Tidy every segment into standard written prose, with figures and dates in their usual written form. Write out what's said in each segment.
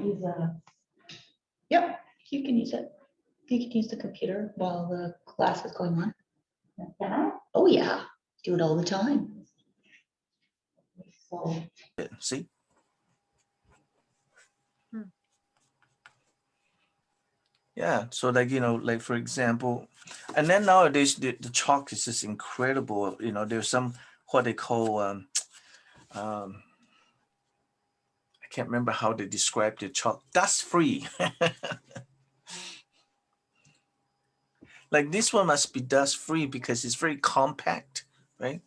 use a. Yep, you can use it. You can use the computer while the class is going on. Can I? Oh, yeah, do it all the time. So. See? Yeah, so like, like for example, and then nowadays the chalk is just incredible. There's some what they call I can't remember how they describe the chalk, dust free. Like this one must be dust free because it's very compact, right?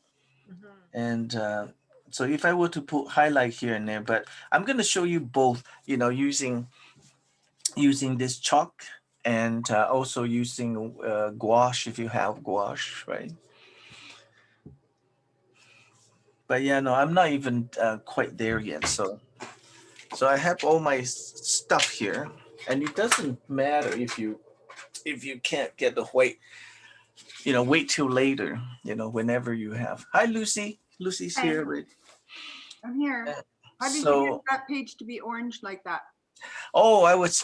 And so if I were to put highlight here and there, but I'm going to show you both, using this chalk and also using gouache if you have gouache, right? But yeah, no, I'm not even quite there yet. So I have all my stuff here, and it doesn't matter if you can't get the white, wait till later, whenever you have. Hi, Lucy. Lucy's Hey. here. Right? I'm here. How did you get that page to be orange like that? Oh, I was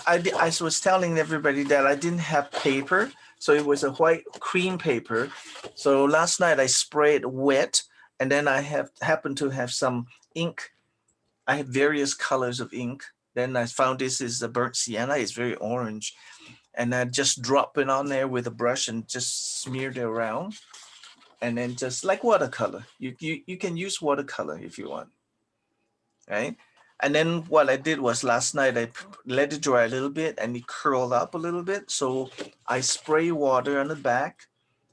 telling everybody that I didn't have paper, so it was a white cream paper. So last night I sprayed wet, and then I happened to have some ink. I have various colors of ink. Then I found this is a burnt sienna. It's very orange, and I just drop it on there with a brush and just smeared it around, and then just like watercolor. You can use watercolor if you want, right? And then what I did was last night I let it dry a little bit and it curled up a little bit. So I spray water on the back,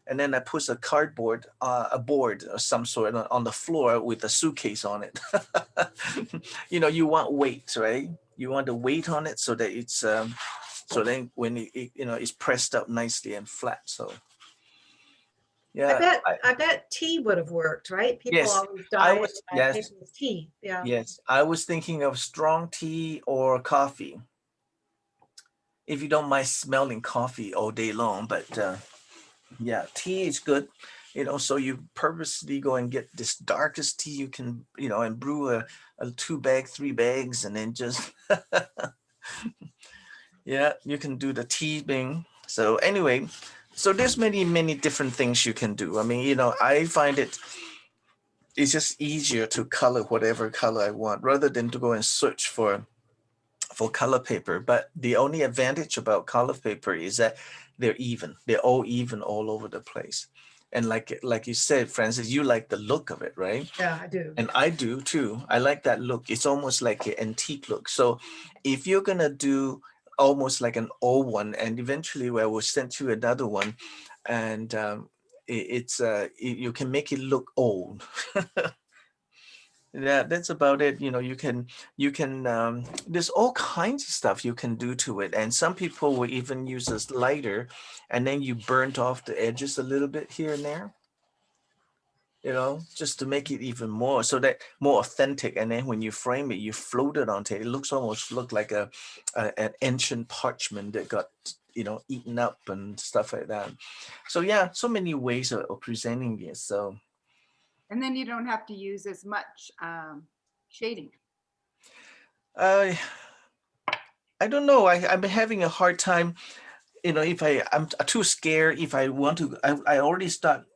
and then I put a cardboard, a board of some sort on the floor with a suitcase on it. You want weight, right? You want the weight on it so that it's so then when it it's pressed up nicely and flat. So yeah, I bet tea would have worked, right? People yes, always die yes, paper with tea. Yeah. yes, I was thinking of strong tea or coffee. If you don't mind smelling coffee all day long, but yeah, tea is good. So you purposely go and get this darkest tea you can, and brew a 3 bags, and then just yeah, you can do the tea thing. So anyway, so there's many different things you can do. I mean, I find it's just easier to color whatever color I want rather than to go and search for color paper. But the only advantage about color paper is that they're even. They're all even all over the place. And like you said, Francis, you like the look of it, right? Yeah, I do. And I do too. I like that look. It's almost like an antique look. So if you're gonna do almost like an old one, and eventually I will send you another one, and you can make it look old. Yeah, that's about it. You can there's all kinds of stuff you can do to it. And some people will even use this lighter, and then you burnt off the edges a little bit here and there, just to make it even more so that more authentic. And then when you frame it, you float it onto it. It looks almost like an ancient parchment that got eaten up and stuff like that. So yeah, so many ways of presenting it. So And then you don't have to use as much shading. I don't know. I'm having a hard time. If I'm too scared. If I want to, I already start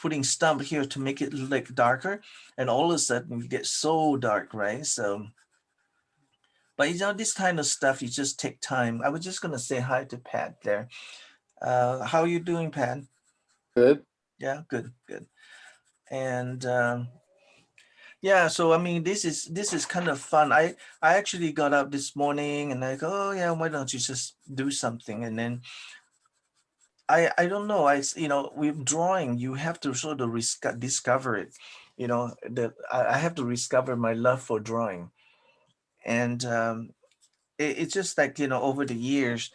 putting stump here to make it look darker, and all of a sudden it gets so dark, right? So, but this kind of stuff, you just take time. I was just gonna say hi to Pat there. How are you doing, Pat? Good. Yeah, good. And yeah, so I mean, this is kind of fun. I actually got up this morning and I go, oh yeah, why don't you just do something? And then I don't know. With drawing, you have to sort of discover it. That I have to discover my love for drawing, and it's just like over the years,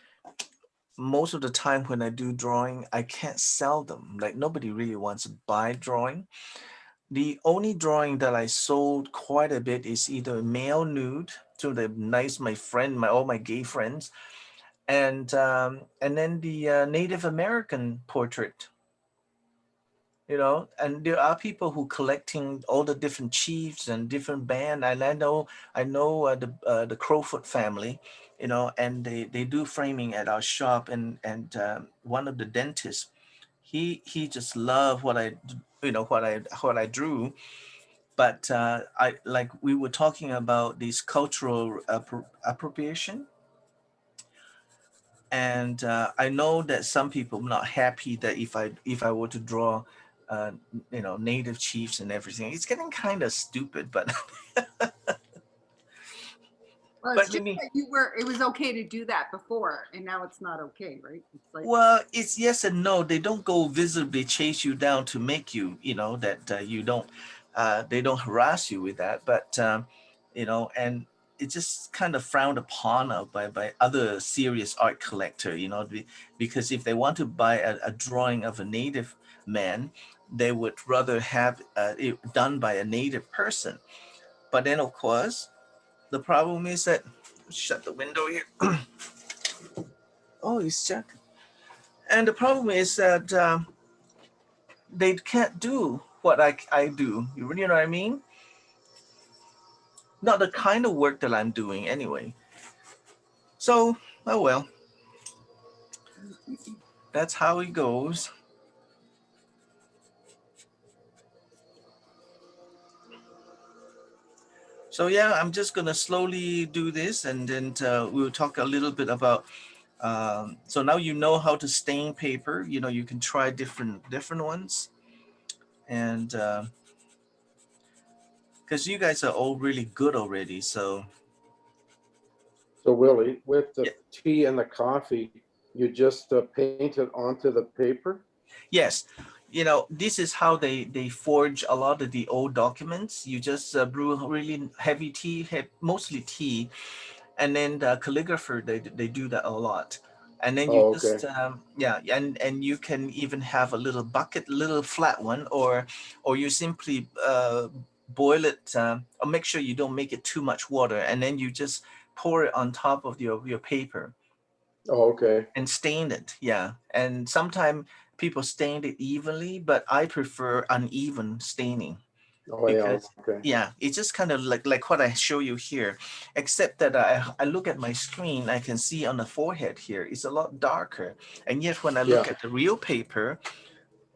most of the time when I do drawing, I can't sell them. Like nobody really wants to buy drawing. The only drawing that I sold quite a bit is either male nude to all my gay friends, and then the Native American portrait. you know, and there are people who collecting all the different chiefs and different band. And I know the Crowfoot family, you know, and they do framing at our shop. And one of the dentists, he just loved what you know, what I drew. But I like we were talking about this cultural appropriation. And I know that some people are not happy that if I were to draw, uh, you know, native chiefs and everything, it's getting kind of stupid. But Well, it's but just Mimi, that it was okay to do that before, and now it's not okay, right? It's like, well, it's yes and no. They don't go visibly chase you down to make you, you know, that you don't. They don't harass you with that, but you know, and it's just kind of frowned upon by other serious art collector, you know, because if they want to buy a drawing of a native man, they would rather have it done by a native person. But then, of course, the problem is that shut the window here. Oh, it's Jack. And the problem is that they can't do what I do. You know what I mean? Not the kind of work that I'm doing anyway. So, oh well, that's how it goes. So yeah, I'm just gonna slowly do this, and then we'll talk a little bit about. So now you know how to stain paper. You know, you can try different ones, and because you guys are all really good already. So So Willie, with yeah. the tea and the coffee, you just paint it onto the paper? Yes, you know, this is how they forge a lot of the old documents. You just brew really heavy tea, mostly tea, and then the calligrapher they do that a lot. And then you Oh, okay. just yeah, and you can even have a little bucket, little flat one, or you simply boil it, or make sure you don't make it too much water, and then you just pour it on top of your paper Oh, okay. and stain it. Yeah, and sometimes people stain it evenly, but I prefer uneven staining Oh, yeah, because okay. yeah, it's just kind of like what I show you here, except that I look at my screen, I can see on the forehead here it's a lot darker, and yet when I look Yeah, at the real paper,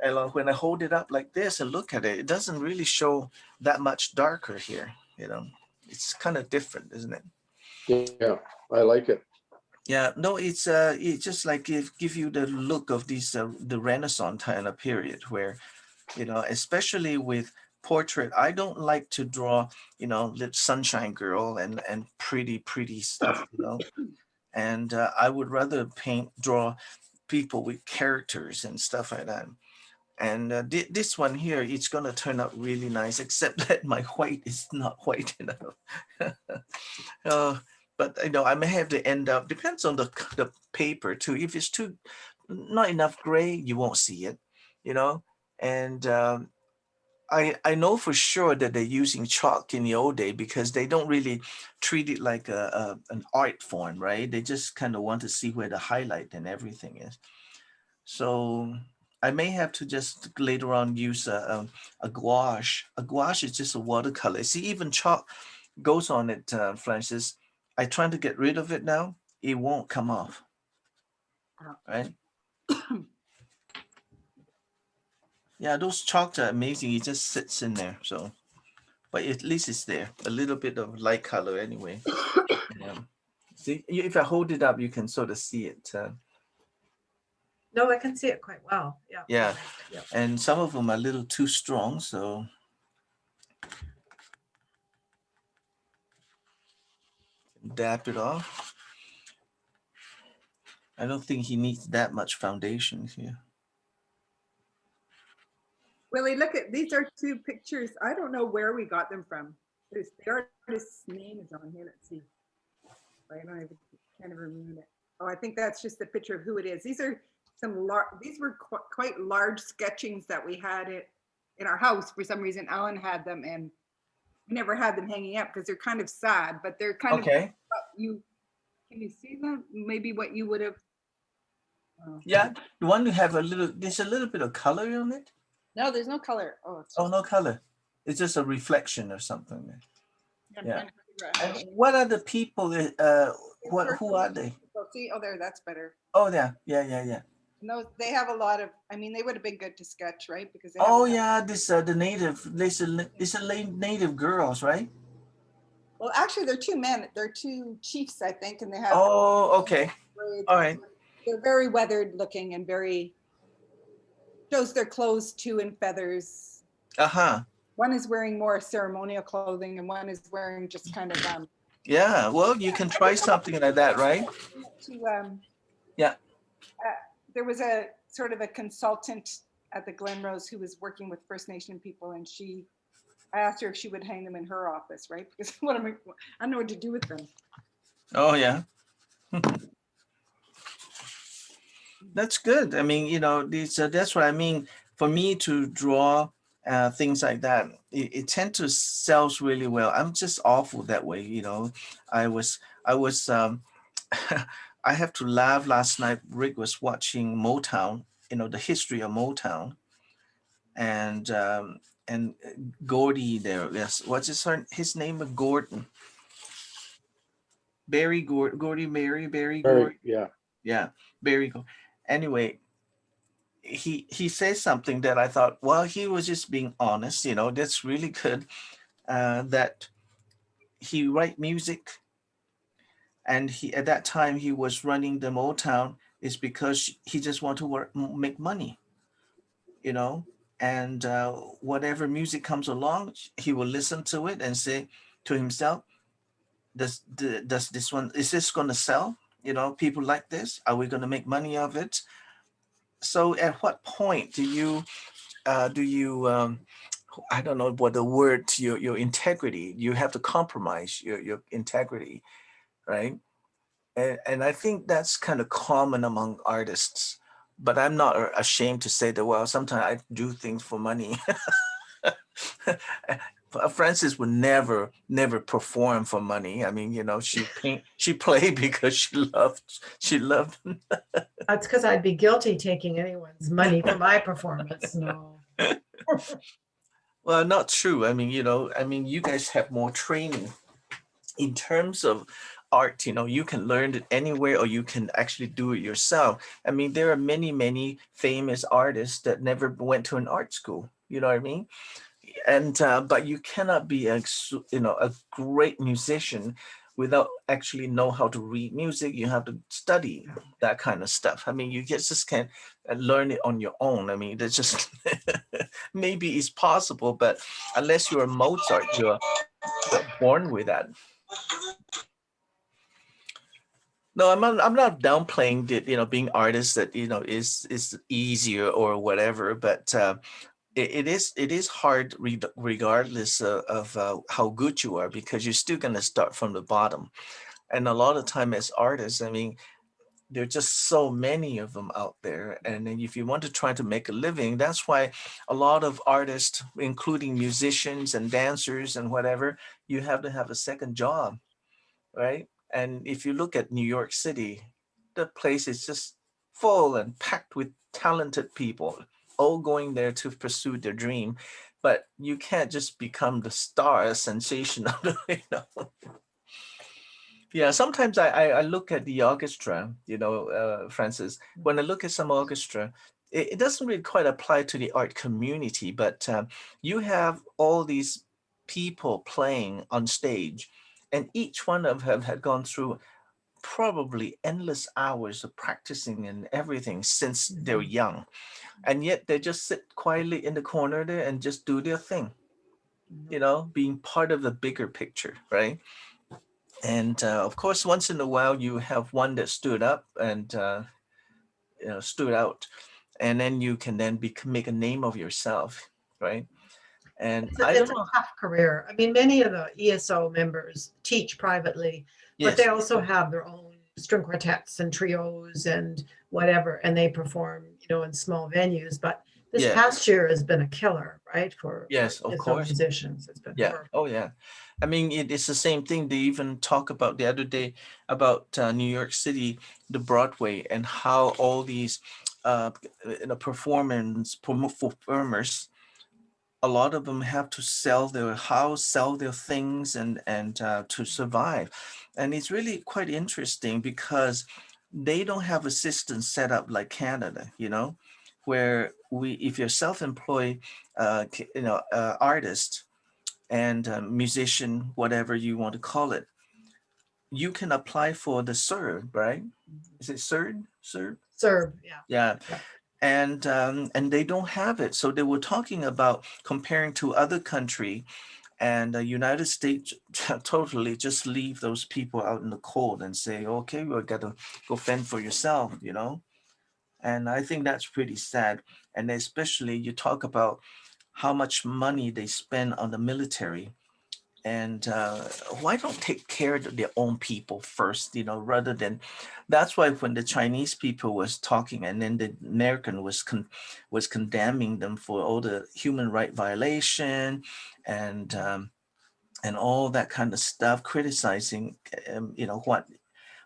and when I hold it up like this and look at it, it doesn't really show that much darker here. You know, it's kind of different, isn't it? yeah, I like it. Yeah, no, it's just like give you the look of this the Renaissance kind of period where, you know, especially with portrait, I don't like to draw, you know, little sunshine girl and pretty stuff, you know, and I would rather draw people with characters and stuff like that. And this one here, it's gonna turn out really nice, except that my white is not white enough. uh, but you know, I may have to end up, depends on the paper too. If it's too not enough gray, you won't see it, you know. And I know for sure that they're using chalk in the old day because they don't really treat it like an art form, right? They just kind of want to see where the highlight and everything is. So I may have to just later on use a gouache. A gouache is just a watercolor. See, even chalk goes on it, Francis. I trying to get rid of it now. It won't come off, oh, right? Yeah, those chalks are amazing. It just sits in there. So, but at least it's there. A little bit of light color anyway. Yeah. See, if I hold it up, you can sort of see it. No, I can see it quite well. Yeah. Yeah, Yeah. and some of them are a little too strong, so dab it off. I don't think he needs that much foundation here. Willie, look at, these are two pictures. I don't know where we got them from. The artist's name is on here. Let's see. I don't even, can't even remember it. Oh, I think that's just a picture of who it is. These are these were quite large sketchings that we had it in our house. For some reason, Alan had them, and we never had them hanging up because they're kind of sad, but they're kind of Okay. can you see them? Maybe what you would have. Yeah, you want to have a little. There's a little bit of color on it. No, there's no color. Oh, it's Oh, just, no color. It's just a reflection or something. I'm yeah. trying to figure out how And to- what are the people? Who are they? Oh, see, oh, there, that's better. Oh, yeah. No, they have a lot of, I mean, they would have been good to sketch, right? Because they have, Oh, yeah. This the native. This native girls, right? well, actually, they're two men. They're two chiefs, I think, and they have Oh, okay. braids. All right. They're very weathered looking and very, shows their clothes too in feathers. Uh-huh. One is wearing more ceremonial clothing and one is wearing just kind of, Yeah. Well, you can try something like that, right? to, Yeah. there was a sort of a consultant at the Glenrose who was working with First Nation people, and I asked her if she would hang them in her office, right? Because I don't know what to do with them. Oh, yeah. That's good. I mean, that's what I mean. For me to draw things like that, it tend to sells really well. I'm just awful that way. I was, I have to laugh last night. Rick was watching Motown, the history of Motown, and Gordy there. Yes, what's his name? Gordon. Gordy, Barry Gordon. Yeah. Yeah, Barry. Anyway, he says something that I thought, well, he was just being honest. That's really good. That he write music, and he at that time he was running the Motown is because he just want to make money. You know, and whatever music comes along, he will listen to it and say to himself, does this one, is this going to sell? People like this. Are we going to make money of it? So at what point do you I don't know what the word, your integrity, you have to compromise your integrity, right? And I think that's kind of common among artists, but I'm not ashamed to say that, well, sometimes I do things for money. Frances would never perform for money. I mean, she played because she loved. That's because I'd be guilty taking anyone's money for my performance. No. Well, not true. I mean, you guys have more training in terms of art. You can learn it anywhere, or you can actually do it yourself. I mean, there are many famous artists that never went to an art school. You know what I mean? And but you cannot be a great musician without actually know how to read music. You have to study that kind of stuff. I mean, you just can't learn it on your own. I mean, that's just maybe it's possible, but unless you're a Mozart, you're born with that. No, I'm not downplaying that, being artist, that is easier or whatever, but it is hard regardless of how good you are, because you're still going to start from the bottom. And a lot of time as artists, I mean, there are just so many of them out there. And then if you want to try to make a living, that's why a lot of artists, including musicians and dancers and whatever, you have to have a second job, right? And if you look at New York City, the place is just full and packed with talented people, all going there to pursue their dream. But you can't just become the star, a sensation of the. Yeah, sometimes I look at the orchestra, Francis. When I look at some orchestra, it doesn't really quite apply to the art community, but you have all these people playing on stage, and each one of them had gone through probably endless hours of practicing and everything since they're young. And yet they just sit quietly in the corner there and just do their thing, being part of the bigger picture, right? And of course, once in a while, you have one that stood up and stood out, and then you can then make a name of yourself, right? And It's I a, don't it's a know. tough career. I mean, many of the ESO members teach privately, but they Yes, also have their own string quartets and trios and whatever, and they perform, in small venues. But this yeah, past year has been a killer, right? For yes, of ESO course. musicians. It's been Yeah. horrible. Oh, yeah. I mean, it's the same thing. They even talk about the other day about New York City, the Broadway, and how all these uh, performers, a lot of them have to sell their house, sell their things, and to survive. And it's really quite interesting because they don't have a system set up like Canada, where if you're self-employed, artist and musician, whatever you want to call it, you can apply for the CERB, right? Is it CERB? CERB? Serb, yeah. Yeah. Yeah. And they don't have it. So they were talking about comparing to other country, and the United States totally just leave those people out in the cold and say, okay, we're gonna go fend for yourself, And I think that's pretty sad. And especially you talk about how much money they spend on the military, and why don't take care of their own people first, rather than. That's why when the Chinese people was talking, and then the American was condemning them for all the human right violation, and all that kind of stuff, criticizing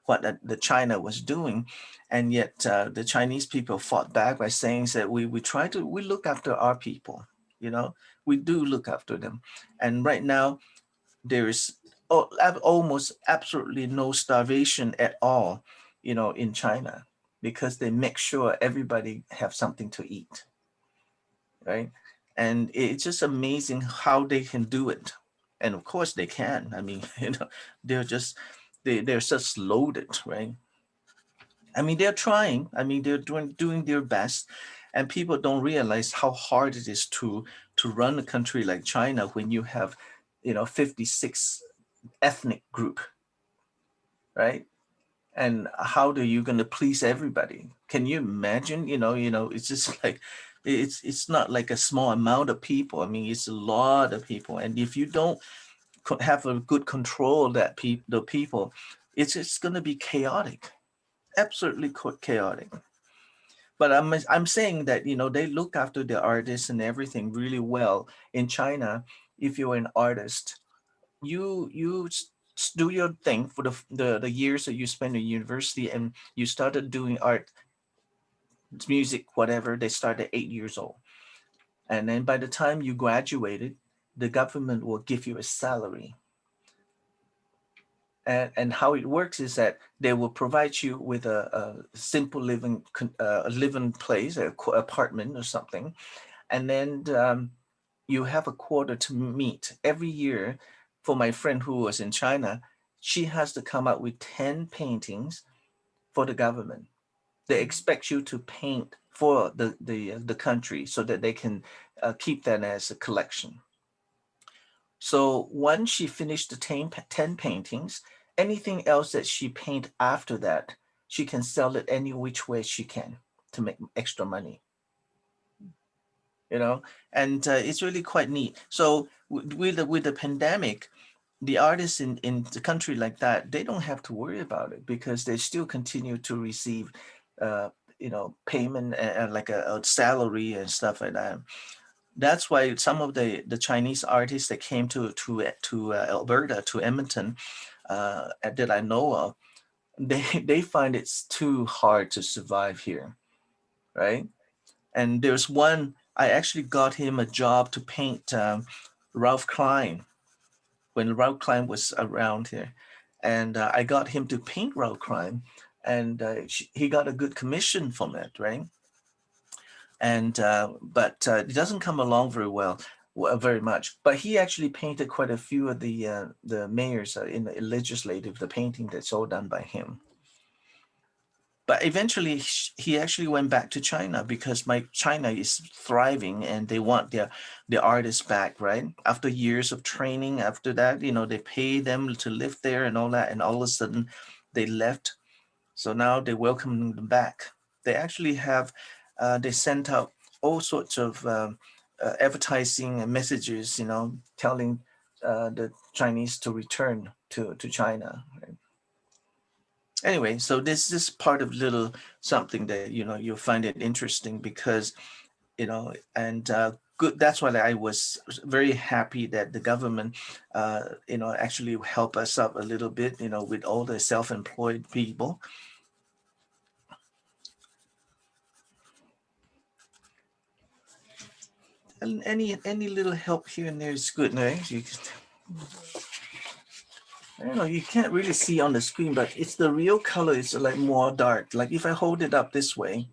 what the China was doing. And yet the Chinese people fought back by saying that we look after our people, we do look after them. And right now there is almost absolutely no starvation at all, in China, because they make sure everybody have something to eat, right? And it's just amazing how they can do it. And of course they can. I mean, they're just they're just loaded, right? I mean, they're trying. I mean, they're doing their best, and people don't realize how hard it is to run a country like China when you have, 56 ethnic group, right? And how are you going to please everybody? Can you imagine? It's just like it's not like a small amount of people. I mean, it's a lot of people, and if you don't have a good control of the people, it's just going to be chaotic, absolutely chaotic. But I'm saying that they look after the artists and everything really well in China. If you're an artist, you do your thing for the years that you spend in university, and you started doing art, music, whatever. They start at 8 years old, and then by the time you graduated, the government will give you a salary. And how it works is that they will provide you with a simple living place, apartment or something, and then you have a quota to meet every year. For my friend who was in China, she has to come up with 10 paintings for the government. They expect you to paint for the country so that they can keep that as a collection. So once she finished the 10 paintings, anything else that she paint after that, she can sell it any which way she can to make extra money. And it's really quite neat. So with the pandemic, the artists in the country like that, they don't have to worry about it because they still continue to receive payment and like a salary and stuff like that. That's why some of the Chinese artists that came to Alberta, to Edmonton, that I know of, they find it's too hard to survive here, right? And there's one, I actually got him a job to paint Ralph Klein when Ralph Klein was around here, and I got him to paint Ralph Klein, and he got a good commission from it, right? And but it doesn't come along very much. But he actually painted quite a few of the mayors in the legislative, the painting that's all done by him. But eventually he actually went back to China because China is thriving and they want their artists back, right? After years of training, after that, they pay them to live there and all that, and all of a sudden they left. So now they welcome them back. They actually have they sent out all sorts of advertising and messages, telling the Chinese to return to China. Right? Anyway, so this is part of little something that you'll find it interesting because and good. That's why I was very happy that the government actually help us up a little bit, with all the self-employed people. And any little help here and there is good. No, you just, I don't know, you can't really see on the screen, but it's the real color is like more dark. Like if I hold it up this way,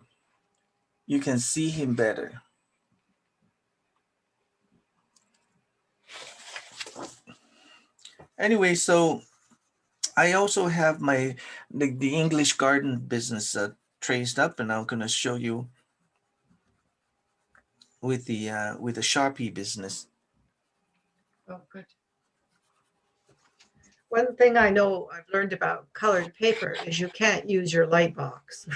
you can see him better. Anyway, so I also have the English garden business traced up, and I'm gonna show you with the Sharpie business. Oh, good. One thing I know I've learned about colored paper is you can't use your light box.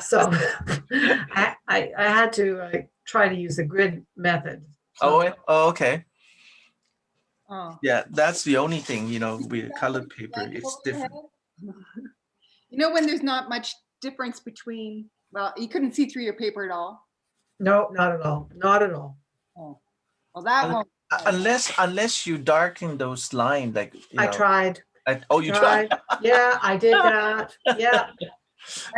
So I had to try to use the grid method. So, Oh, okay. Oh. Yeah, that's the only thing, you know, with colored paper, it's different. You know, when there's not much difference between, well, you couldn't see through your paper at all. no, not at all. Not at all. Oh, well, that won't. Unless you darken those lines, like, you I know, tried. oh, you tried? Yeah, I did that. Yeah.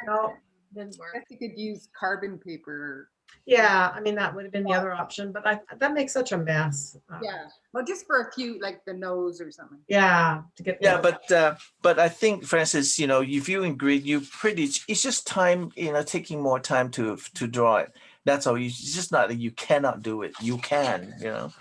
No, didn't I work. guess you could use carbon paper. Yeah, I mean, that would have been the other option, but that makes such a mess. Yeah, well, just for a few, like the nose or something. Yeah, to get. Yeah, but I think, Francis, you know, if you agree, it's just time, you know, taking more time to draw it. That's all. It's just not that you cannot do it. You can, you know.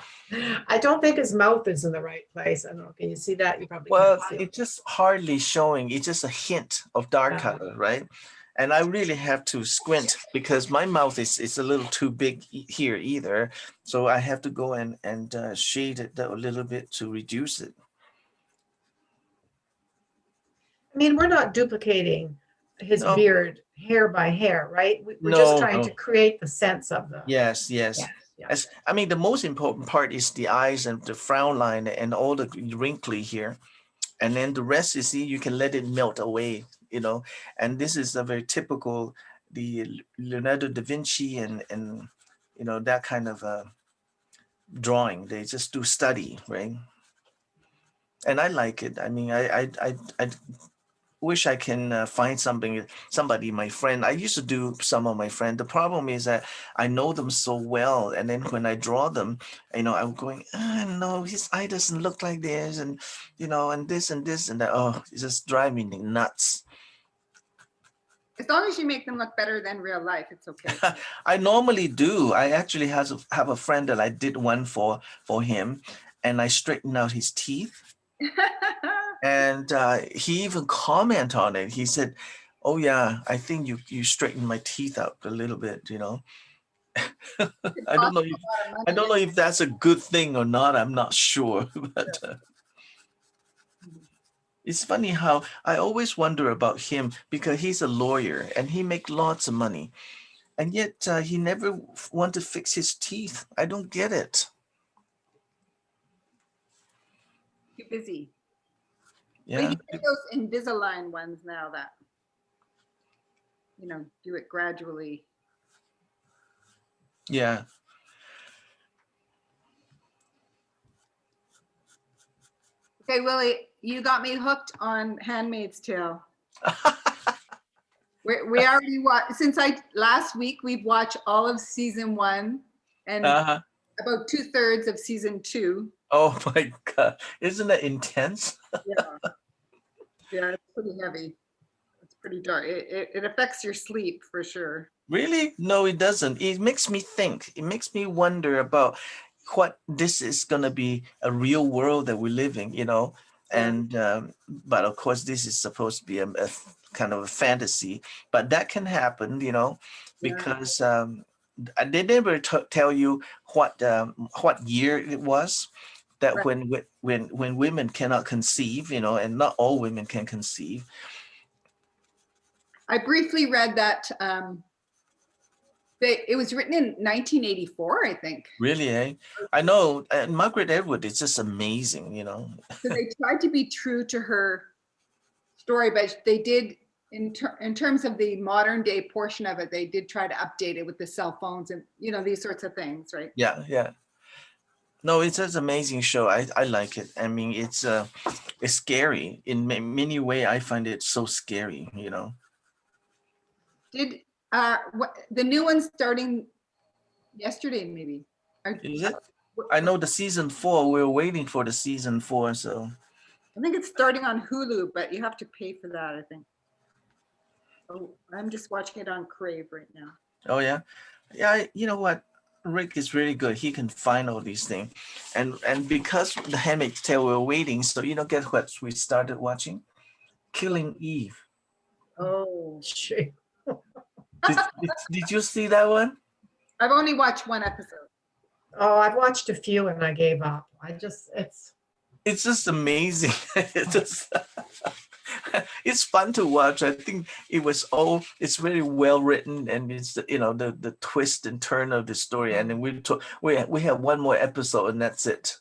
I don't think his mouth is in the right place. I don't know. Can you see that? You probably Well, can't see it. it's just hardly showing. It's just a hint of dark Yeah. color, right? And I really have to squint because my mouth is a little too big here either. So I have to go and shade it a little bit to reduce it. I mean, we're not duplicating his No. beard hair by hair, right? We're No, just trying no. to create the sense of the. Yes. Yeah. I mean, the most important part is the eyes and the frown line and all the wrinkly here. And then the rest, you see, you can let it melt away, you know. And this is a very typical, the Leonardo da Vinci and you know, that kind of drawing. They just do study, right? And I like it. I mean, I wish I can find somebody, my friend. I used to do some of my friend. The problem is that I know them so well, and then when I draw them, you know, I'm going, no, his eye doesn't look like this, and you know, and this and this and that. Oh, it just drives me nuts. As long as you make them look better than real life, it's okay. I normally do. I actually have a friend that I did one for him, and I straightened out his teeth. And he even commented on it. He said, "Oh yeah, I think you straightened my teeth out a little bit." You know, I don't know if that's a good thing or not. I'm not sure, but it's funny how I always wonder about him because he's a lawyer and he makes lots of money, and yet he never want to fix his teeth. I don't get it. Too busy. Yeah. But you get those Invisalign ones now that, you know, do it gradually. Yeah. Okay, Willie, you got me hooked on Handmaid's Tale. We already watched, last week we've watched all of season 1 and Uh-huh. about 2/3 of season 2. Oh my God. Isn't that intense? Yeah, it's pretty heavy. It's pretty dark. It affects your sleep for sure. Really? No, it doesn't. It makes me think. It makes me wonder about what this is going to be a real world that we're living, you know? And, but of course, this is supposed to be a kind of a fantasy, but that can happen, you know, because they never tell you what year it was that Right. when women cannot conceive, you know, and not all women can conceive. I briefly read that it was written in 1984, I think. Really, eh? I know. Margaret Atwood is just amazing, you know. So they tried to be true to her story, but they did, in terms of the modern day portion of it, they did try to update it with the cell phones and, you know, these sorts of things, right? Yeah. No, it's an amazing show. I like it. I mean, it's scary in many ways. I find it so scary, you know. Did the new one starting yesterday, maybe. Is it? I know the season 4. We're waiting for the season 4. So I think it's starting on Hulu, but you have to pay for that, I think. Oh, I'm just watching it on Crave right now. oh yeah, yeah. You know what? Rick is really good. He can find all these things, and because the Handmaid's Tale we're waiting. So guess what? We started watching Killing Eve. Oh, Shit. Did you see that one? I've only watched one episode. Oh, I've watched a few and I gave up. It's just amazing. It's fun to watch. I think it's very well written, and it's the twist and turn of the story. And then we have one more episode, and that's it.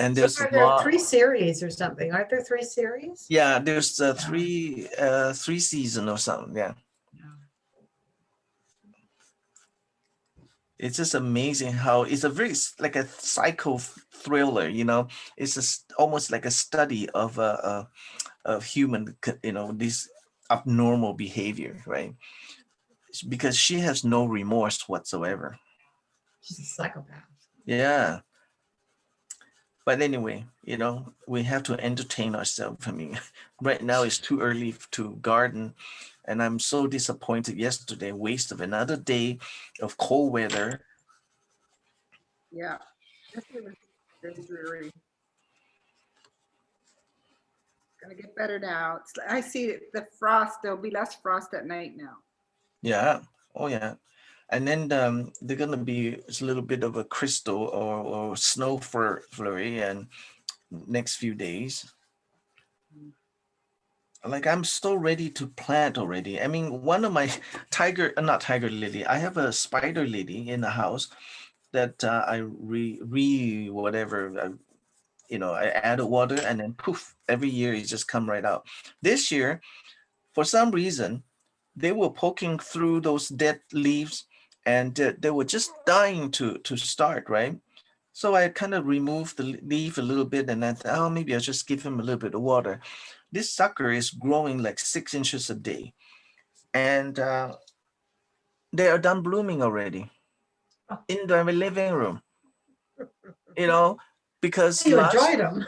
And there's Are a there lot. 3 series or something? Aren't there 3 series? Yeah, there's three season or something. Yeah. It's just amazing how it's a very like a psycho thriller. It's almost like a study of human, this abnormal behavior, right? Because she has no remorse whatsoever. She's a psychopath. Yeah. But anyway, we have to entertain ourselves. I mean, right now it's too early to garden, and I'm so disappointed yesterday. Waste of another day of cold weather. Yeah. Yesterday was very dreary. Gonna get better now. I see the frost. There'll be less frost at night now. Yeah. Oh yeah. And then they're gonna be a little bit of a crystal or snow flurry and next few days. Like I'm so ready to plant already. I mean, one of my not tiger lily. I have a spider lily in the house that I whatever. I add water and then poof, every year it just come right out. This year, for some reason, they were poking through those dead leaves, and they were just dying to start, right? So I kind of removed the leaf a little bit, and I thought, oh, maybe I'll just give him a little bit of water. This sucker is growing like 6 inches a day, and they are done blooming already in the living room. Because You enjoyed them.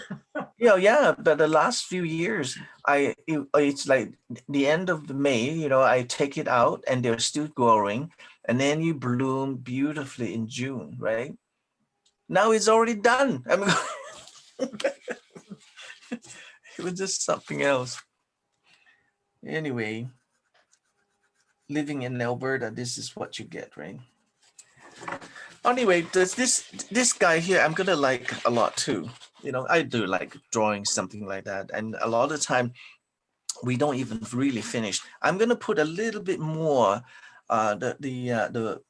yeah, but the last few years, it's like the end of May. I take it out, and they're still growing, and then you bloom beautifully in June, right? Now it's already done. I mean, it was just something else. Anyway, living in Alberta, this is what you get, right? Anyway, this guy here, I'm gonna like a lot too. I do like drawing something like that, and a lot of the time we don't even really finish. I'm gonna put a little bit more, the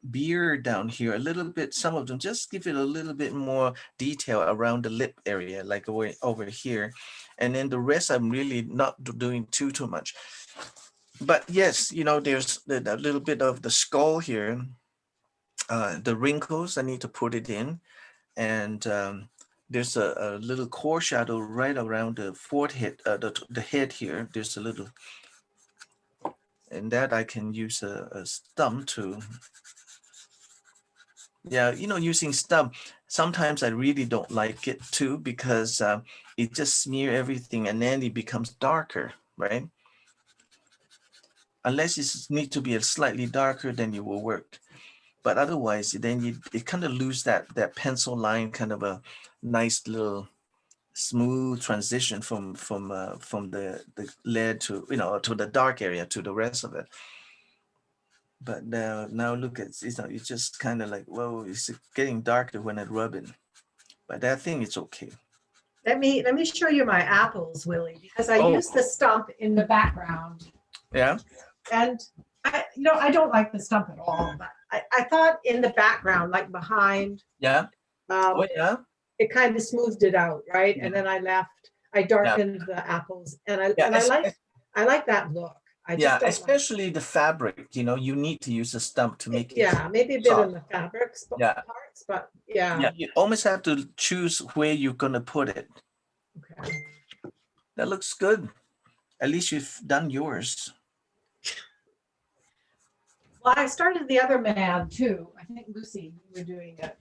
beard down here, a little bit. Some of them just give it a little bit more detail around the lip area, like over here, and then the rest I'm really not doing too much. But yes, there's a little bit of the skull here, the wrinkles. I need to put it in, and there's a little core shadow right around the forehead, the head here. There's a little, and that I can use a stump to. Yeah, using stump. Sometimes I really don't like it too, because it just smear everything, and then it becomes darker, right? Unless it needs to be a slightly darker, then it will work. But otherwise, then it kind of lose that pencil line, kind of a nice little smooth transition from the lead to to the dark area to the rest of it. But now look at it's just kind of like, whoa, it's getting darker when I rub it. But I think it's okay. Let me show you my apples, Willie, because I use the stump in the background. Yeah. And I don't like the stump at all, but I thought in the background, like behind. Yeah. Oh yeah. It kind of smoothed it out, right? Yeah. And then I darkened the apples, and I like that look. Especially the fabric. You need to use a stump to make it. Yeah, maybe a bit on the fabrics parts, but yeah. Yeah, you almost have to choose where you're gonna put it. Okay. That looks good. At least you've done yours. Well, I started the other man too. I think Lucy, you were doing it.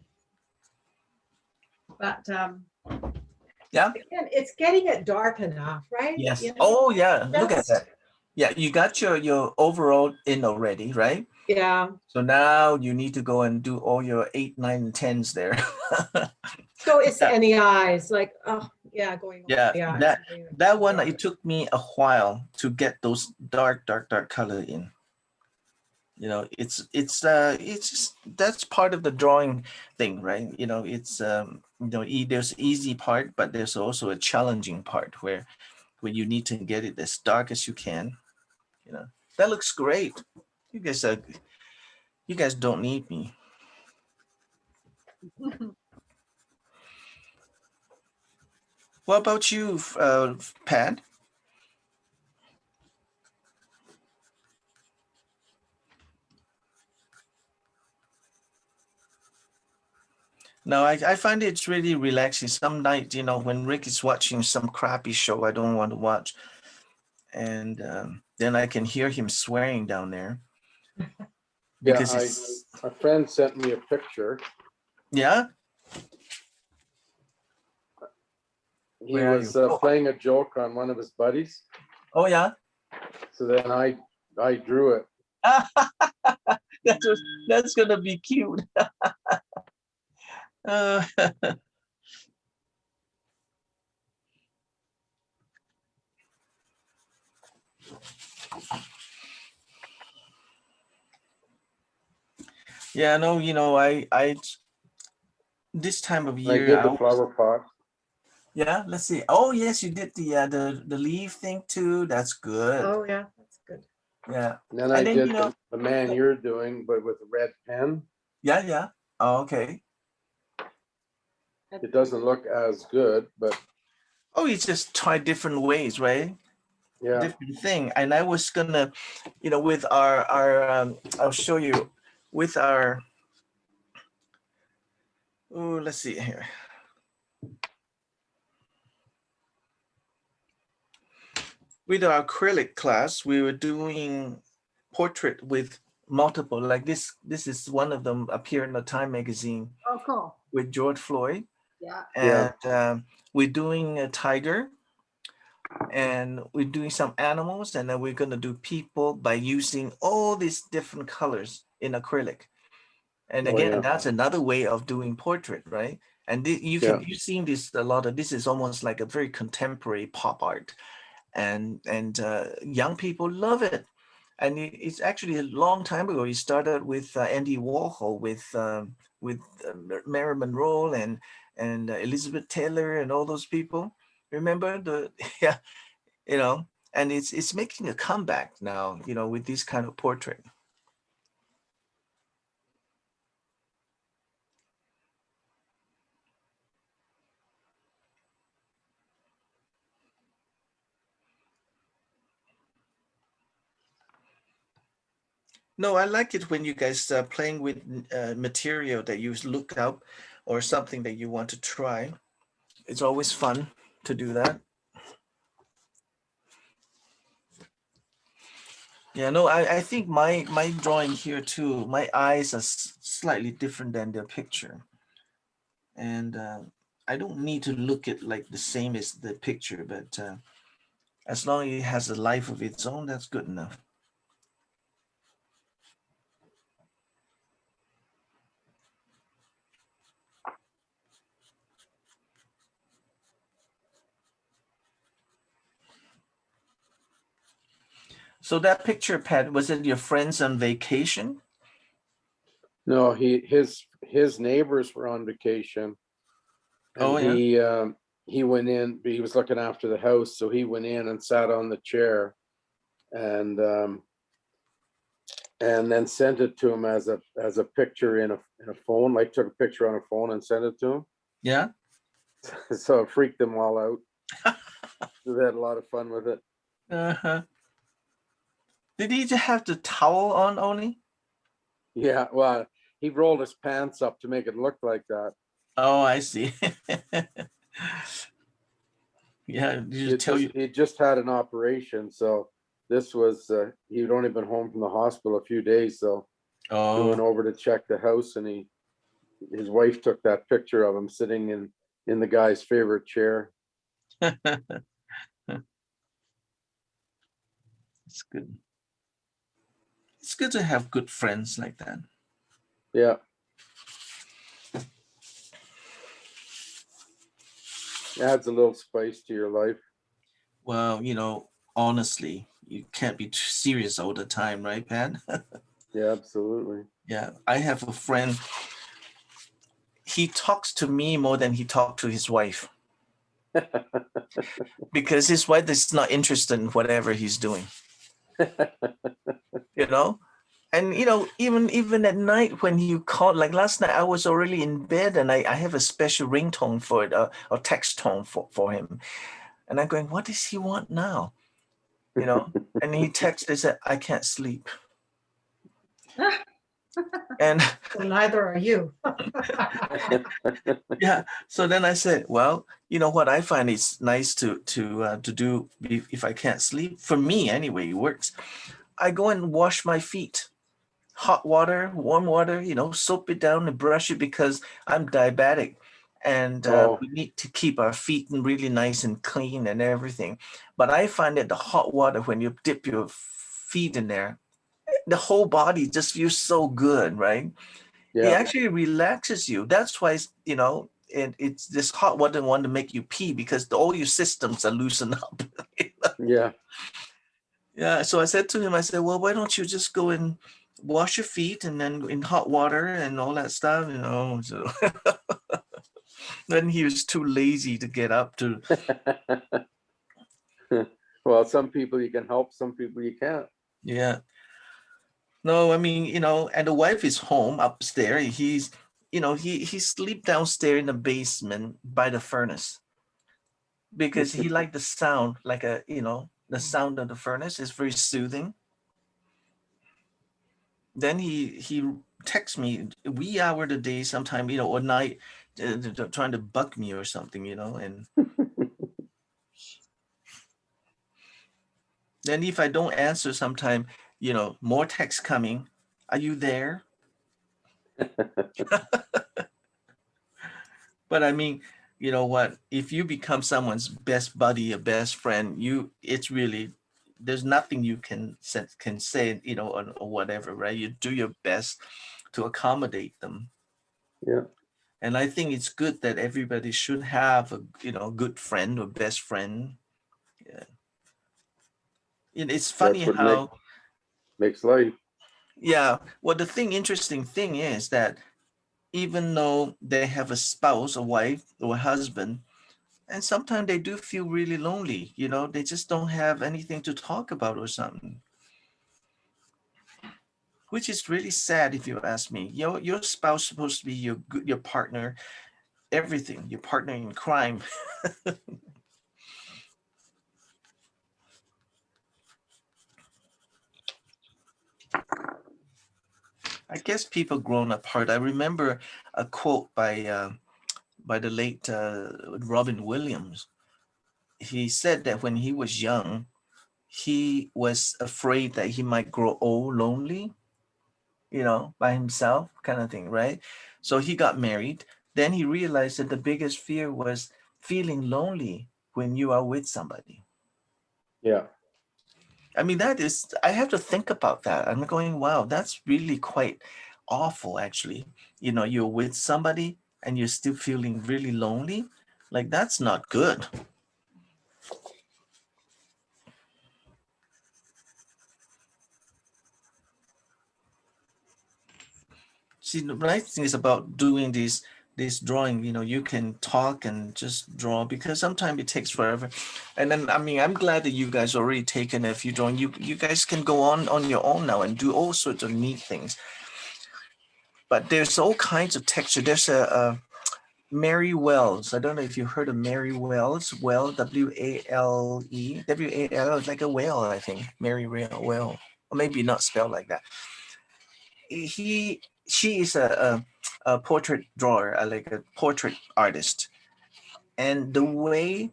But Yeah. again, it's getting it dark enough, right? Yes. You know, Oh, yeah. Look at just- that. Yeah, you got your overall in already, right? Yeah. So now you need to go and do all your 8, 9, and 10s there. So it's Yeah. and the eyes, like, oh yeah, going over Yeah, the eyes. that making it that one dark. it took me a while to get those dark color in. You know, it's just that's part of the drawing thing, right? You know, it's there's easy part, but there's also a challenging part where you need to get it as dark as you can. You know, that looks great. You guys don't need me. What about you, Pat? No, I find it's really relaxing. Some night, when Rick is watching some crappy show I don't want to watch, and then I can hear him swearing down there Yeah, because it's a friend sent me a picture. yeah. He Where are was you? playing a joke on one of his buddies. Oh yeah, So then I drew it. that's gonna be cute. Uh, yeah, no, I this time of I year, did the flower pot. yeah. Let's see. Oh yes, you did the leaf thing too. That's good. Oh yeah, that's good. Yeah, And then I and then did the man you're doing, but with a red pen. yeah. Oh, okay. It doesn't look as good, but Oh, you just try different ways, right? yeah. Different thing. And I was gonna, with our I'll show you with our. Oh, let's see here. With our acrylic class, we were doing portrait with multiple, like this. This is one of them appear in the Time magazine Oh, cool. with George Floyd. Yeah. And Yeah. we're doing a tiger, and we're doing some animals, and then we're going to do people by using all these different colors in acrylic. And Oh, again, yeah. that's another way of doing portrait, right? And you've seen this a lot of. This is almost like a very contemporary pop art, and young people love it. And it's actually a long time ago. It started with Andy Warhol, with Marilyn Monroe and Elizabeth Taylor and all those people. Remember yeah, and it's making a comeback now, with this kind of portrait. No, I like it when you guys are playing with material that you look up or something that you want to try. It's always fun to do that. Yeah, no, I think my drawing here too, my eyes are slightly different than the picture. And I don't need to look at like the same as the picture, but as long as it has a life of its own, that's good enough. So that picture, Pat, was it your friends on vacation? No, his neighbors were on vacation. And Oh, yeah. he went in, he was looking after the house, so he went in and sat on the chair and then sent it to him as a picture in a phone, like took a picture on a phone and sent it to him. Yeah. So it freaked them all out. So they had a lot of fun with it. Uh-huh. Did he just have the towel on only? Yeah, well, he rolled his pants up to make it look like that. Oh, I see. Yeah, did you tell you? He just had an operation, so this was he'd only been home from the hospital a few days, so He went Oh, over to check the house and his wife took that picture of him sitting in the guy's favorite chair. it's good. It's good to have good friends like that. Yeah. Adds a little spice to your life. Well, honestly, you can't be too serious all the time, right, Pat? Yeah, absolutely. Yeah, I have a friend. He talks to me more than he talks to his wife because his wife is not interested in whatever he's doing, you know? And even at night when you call, like last night, I was already in bed and I have a special ringtone for it, or text tone for him. And I'm going, what does he want now? And he texted, said, I can't sleep. And Well, neither are you. yeah, so then I said, well, what I find is nice to do if I can't sleep, for me anyway, it works. I go and wash my feet, hot water, warm water, soap it down and brush it because I'm diabetic, and Oh, we need to keep our feet really nice and clean and everything. But I find that the hot water, when you dip your feet in there, the whole body just feels so good, right? It yeah, actually relaxes you. That's why it's this hot water want to make you pee because all your systems are loosened up. yeah. Yeah, so I said to him, I said, well, why don't you just go and wash your feet and then in hot water and all that stuff. So then he was too lazy to get up to. Well, some people you can help, some people you can't. Yeah. No, I mean, and the wife is home upstairs. He sleep downstairs in the basement by the furnace because he liked the sound, like the sound of the furnace is very soothing. Then he texts me wee hour of the day sometime, or night, trying to bug me or something, and then if I don't answer sometime, more texts coming. Are you there? But I mean, you know what? If you become someone's best buddy, a best friend, it's really, there's nothing you can say, or whatever, right? You do your best to accommodate them. Yeah, And I think it's good that everybody should have a good friend or best friend. Yeah. It's funny that's what how, makes life. yeah. Well, interesting thing is that even though they have a spouse, a wife, or a husband, and sometimes they do feel really lonely. They just don't have anything to talk about or something, which is really sad if you ask me. Your spouse is supposed to be your partner, everything, your partner in crime. I guess people grown apart. I remember a quote by the late Robin Williams. He said that when he was young, he was afraid that he might grow old lonely, by himself, kind of thing, right? So he got married. Then he realized that the biggest fear was feeling lonely when you are with somebody. Yeah, I mean, I have to think about that. I'm going, wow, that's really quite awful, actually. You're with somebody and you're still feeling really lonely. Like, that's not good. See, the nice thing is about doing this drawing, you can talk and just draw because sometimes it takes forever. And then, I mean, I'm glad that you guys already taken a few drawing. You guys can go on your own now and do all sorts of neat things. But there's all kinds of texture. There's a Mary Wells. I don't know if you heard of Mary Wells. Well, W-A-L-E. W-A-L is like a whale, I think. Mary Well. Or maybe not spelled like that. She is a portrait drawer, like a portrait artist. And the way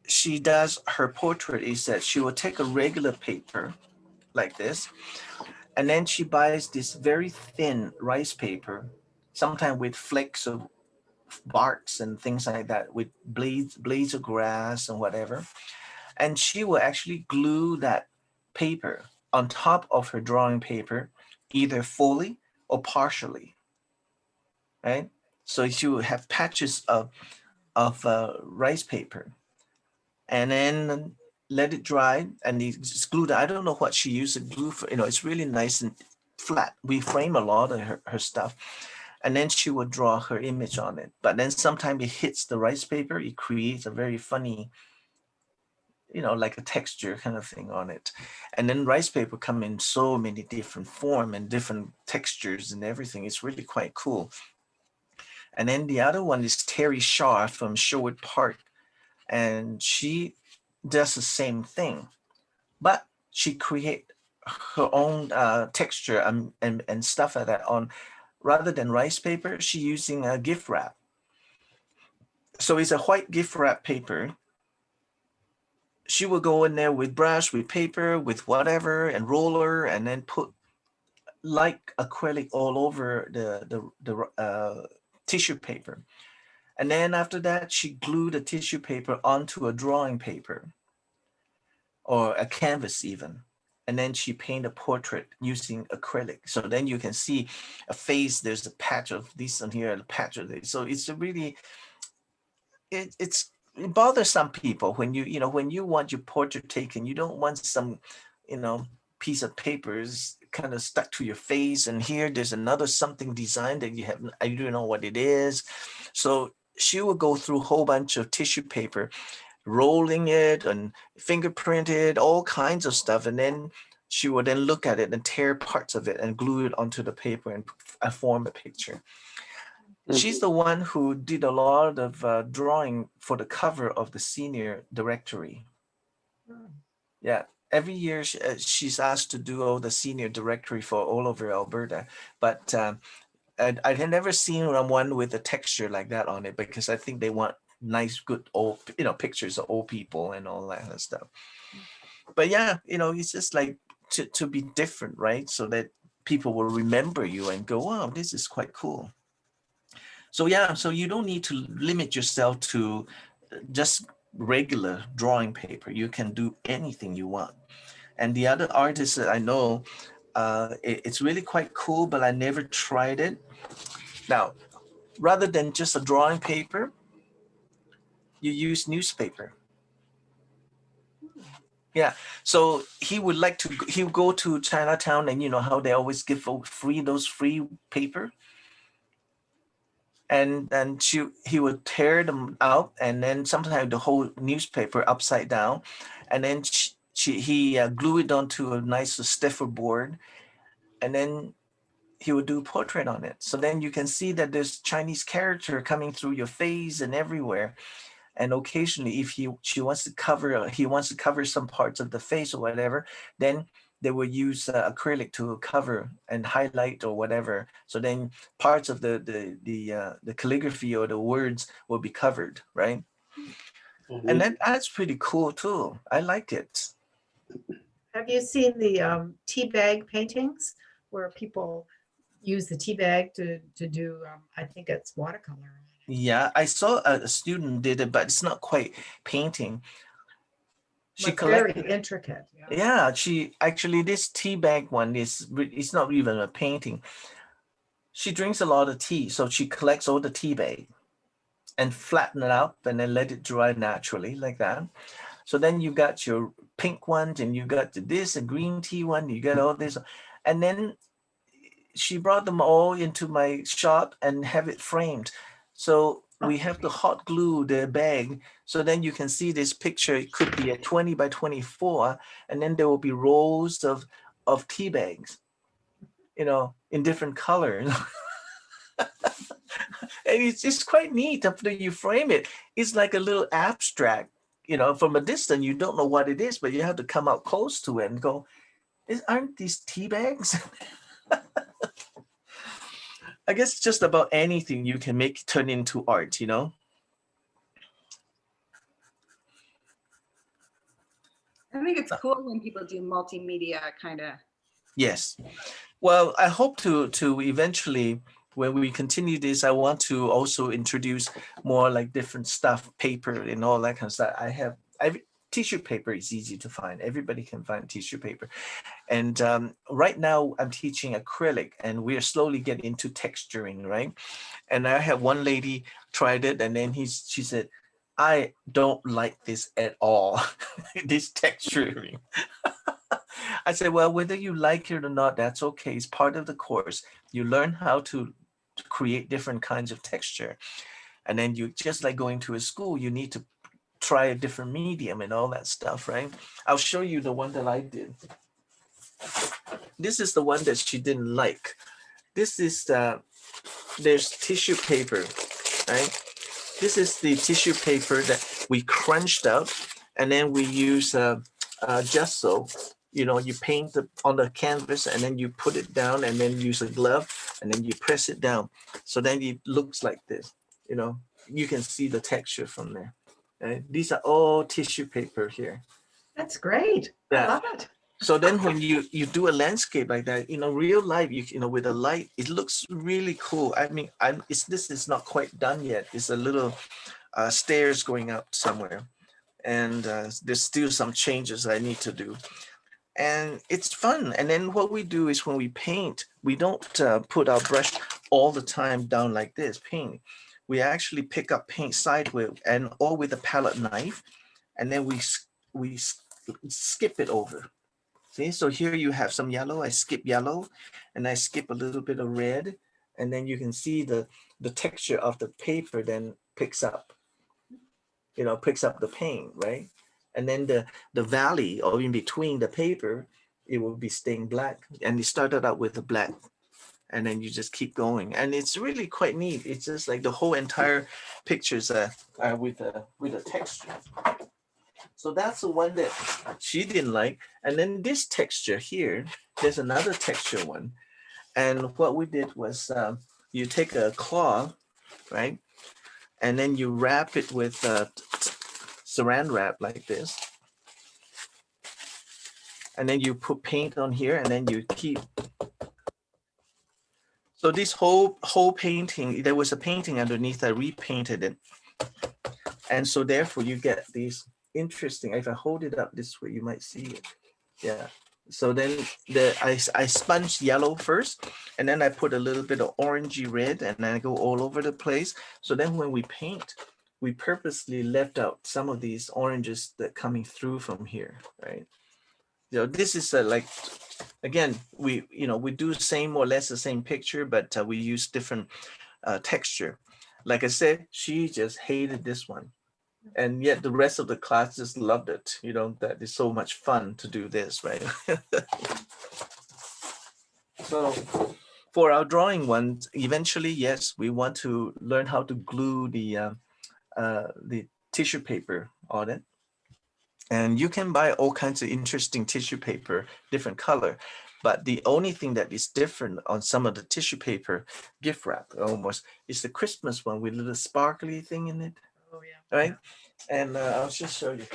she does her portrait is that she will take a regular paper like this, And then she buys this very thin rice paper, sometimes with flakes of barks and things like that, with blades of grass and whatever. And she will actually glue that paper on top of her drawing paper, either fully or partially, right? So she will have patches of rice paper, and then let it dry, and it's glued. I don't know what she used to glue for. It's really nice and flat. We frame a lot of her stuff, and then she would draw her image on it. But then sometimes it hits the rice paper, it creates a very funny, like a texture kind of thing on it. And then rice paper come in so many different form and different textures and everything. It's really quite cool. And then the other one is Terry Shaw from Sherwood Park, and she does the same thing, but she create her own texture and stuff like that on, rather than rice paper, she using a gift wrap. So it's a white gift wrap paper. She will go in there with brush, with paper, with whatever, and roller, and then put like acrylic all over the tissue paper. And then after that, she glued the tissue paper onto a drawing paper or a canvas even. And then she paint a portrait using acrylic. So then you can see a face, there's a patch of this on here, a patch of this. So it's a really, it bothers some people when when you want your portrait taken, you don't want some, piece of papers kind of stuck to your face. And here there's another something designed that you don't know what it is. So she will go through a whole bunch of tissue paper, rolling it and fingerprint it, all kinds of stuff. And then she would then look at it and tear parts of it and glue it onto the paper and form a picture. She's the one who did a lot of drawing for the cover of the senior directory. Yeah, every year she's asked to do all the senior directory for all over Alberta, but I had never seen one with a texture like that on it, because I think they want nice, good old, pictures of old people and all that kind of stuff. But yeah, it's just like to be different, right? So that people will remember you and go, wow, this is quite cool. So yeah, so you don't need to limit yourself to just regular drawing paper. You can do anything you want. And the other artists that I know, it's really quite cool, but I never tried it. Now, rather than just a drawing paper, you use newspaper. Yeah, so he would go to Chinatown, and you know how they always give those free paper, and he would tear them out, and then sometimes the whole newspaper upside down, and then he glue it onto a nice stiffer board, and then he would do a portrait on it. So then you can see that there's Chinese character coming through your face and everywhere. And occasionally, if he wants to cover some parts of the face or whatever, then they will use acrylic to cover and highlight or whatever. So then parts of the calligraphy or the words will be covered, right? Mhm. And that's pretty cool too. I like it. Have you seen the tea bag paintings where people use the tea bag to do, I think it's watercolor? Yeah, I saw a student did it, but it's not quite painting. She But very collected. intricate. Yeah, this tea bag one it's not even a painting. She drinks a lot of tea, so she collects all the tea bag and flatten it out and then let it dry naturally like that. So then you got your pink ones, and you got this a green tea one, you got all this, and then she brought them all into my shop and have it framed. So we have to hot glue the bag. So then you can see this picture. It could be a 20 by 24, and then there will be rows of tea bags, in different colors. And it's quite neat after you frame it. It's like a little abstract, from a distance, you don't know what it is, but you have to come out close to it and go, aren't these tea bags? I guess just about anything you can make turn into art, I think it's cool when people do multimedia kind of Yes. Well, I hope to eventually, when we continue this, I want to also introduce more like different stuff, paper and all that kind of stuff. I tissue paper is easy to find. Everybody can find tissue paper. And right now I'm teaching acrylic, and we're slowly getting into texturing, right? And I had one lady tried it, and then she said, I don't like this at all, this texturing. I said, well, whether you like it or not, that's okay. It's part of the course. You learn how to create different kinds of texture. And then you, just like going to a school, you need to try a different medium and all that stuff, right? I'll show you the one that I did. This is the one that she didn't like. This is, there's tissue paper, right? This is the tissue paper that we crunched out, and then we use gesso. You know, you paint on the canvas, and then you put it down, and then use a glove, and then you press it down. So then it looks like this. You know, you can see the texture from there. Right? These are all tissue paper here. That's great. I Yeah. love it. So then when you do a landscape like that, you know, real life, you know, with a light, it looks really cool. I mean, this is not quite done yet. It's a little stairs going up somewhere. And there's still some changes I need to do. And it's fun. And then what we do is when we paint, we don't put our brush all the time down like this, paint. We actually pick up paint sideways and or with a palette knife, and then we skip it over. See, so here you have some yellow, I skip yellow, and I skip a little bit of red, and then you can see the texture of the paper then picks up, you know, picks up the paint, right? And then the valley or in between the paper, it will be stained black. And it started out with a black, and then you just keep going. And it's really quite neat. It's just like the whole entire pictures with a texture. So that's the one that she didn't like. And then this texture here, there's another texture one. And what we did was you take a cloth, right? And then you wrap it with saran wrap like this. And then you put paint on here, and then you keep. So this whole painting, there was a painting underneath, I repainted it. And so therefore you get these interesting, if I hold it up this way, you might see it. Yeah. So then I sponged yellow first, and then I put a little bit of orangey red, and then I go all over the place. So then when we paint, we purposely left out some of these oranges that coming through from here, right? You know, this is like, again, we do same or less the same picture, but we use different texture. Like I said, she just hated this one. And yet the rest of the class just loved it. You know, that is so much fun to do this, right? So for our drawing ones, eventually, yes, we want to learn how to glue the tissue paper on it. And you can buy all kinds of interesting tissue paper, different color. But the only thing that is different on some of the tissue paper, gift wrap almost, is the Christmas one with a little sparkly thing in it. Oh, yeah. Right? And I'll just show you.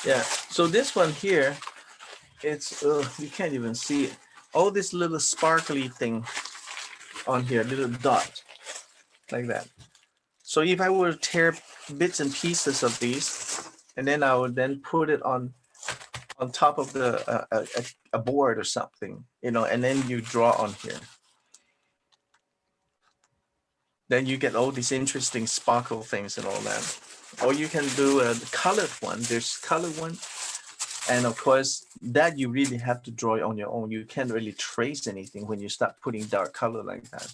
Yeah, so this one here, it's, you can't even see it. All this little sparkly thing on here, little dot, like that. So if I were to tear bits and pieces of these, and then I would then put it on top of a board or something, you know, and then you draw on here. Then you get all these interesting sparkle things and all that. Or you can do a colored one. There's colored one. And of course, that you really have to draw on your own. You can't really trace anything when you start putting dark color like that.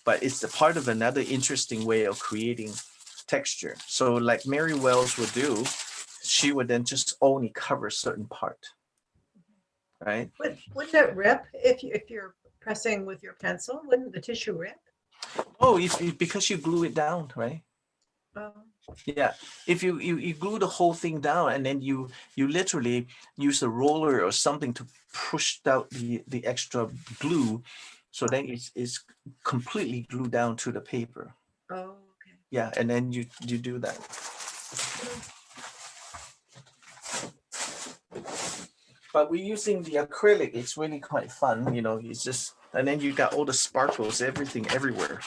But it's a part of another interesting way of creating texture. So like Mary Wells would do, she would then just only cover certain part, right? Wouldn't it rip if you're pressing with your pencil? Wouldn't the tissue rip? Oh, because you glue it down, right? Oh. Yeah, if you glue the whole thing down, and then you literally use a roller or something to push out the extra glue, So then it's completely glued down to the paper. Oh, okay. Yeah, and then you do that. But we're using the acrylic. It's really quite fun, you know. It's just, and then you got all the sparkles, everything, everywhere.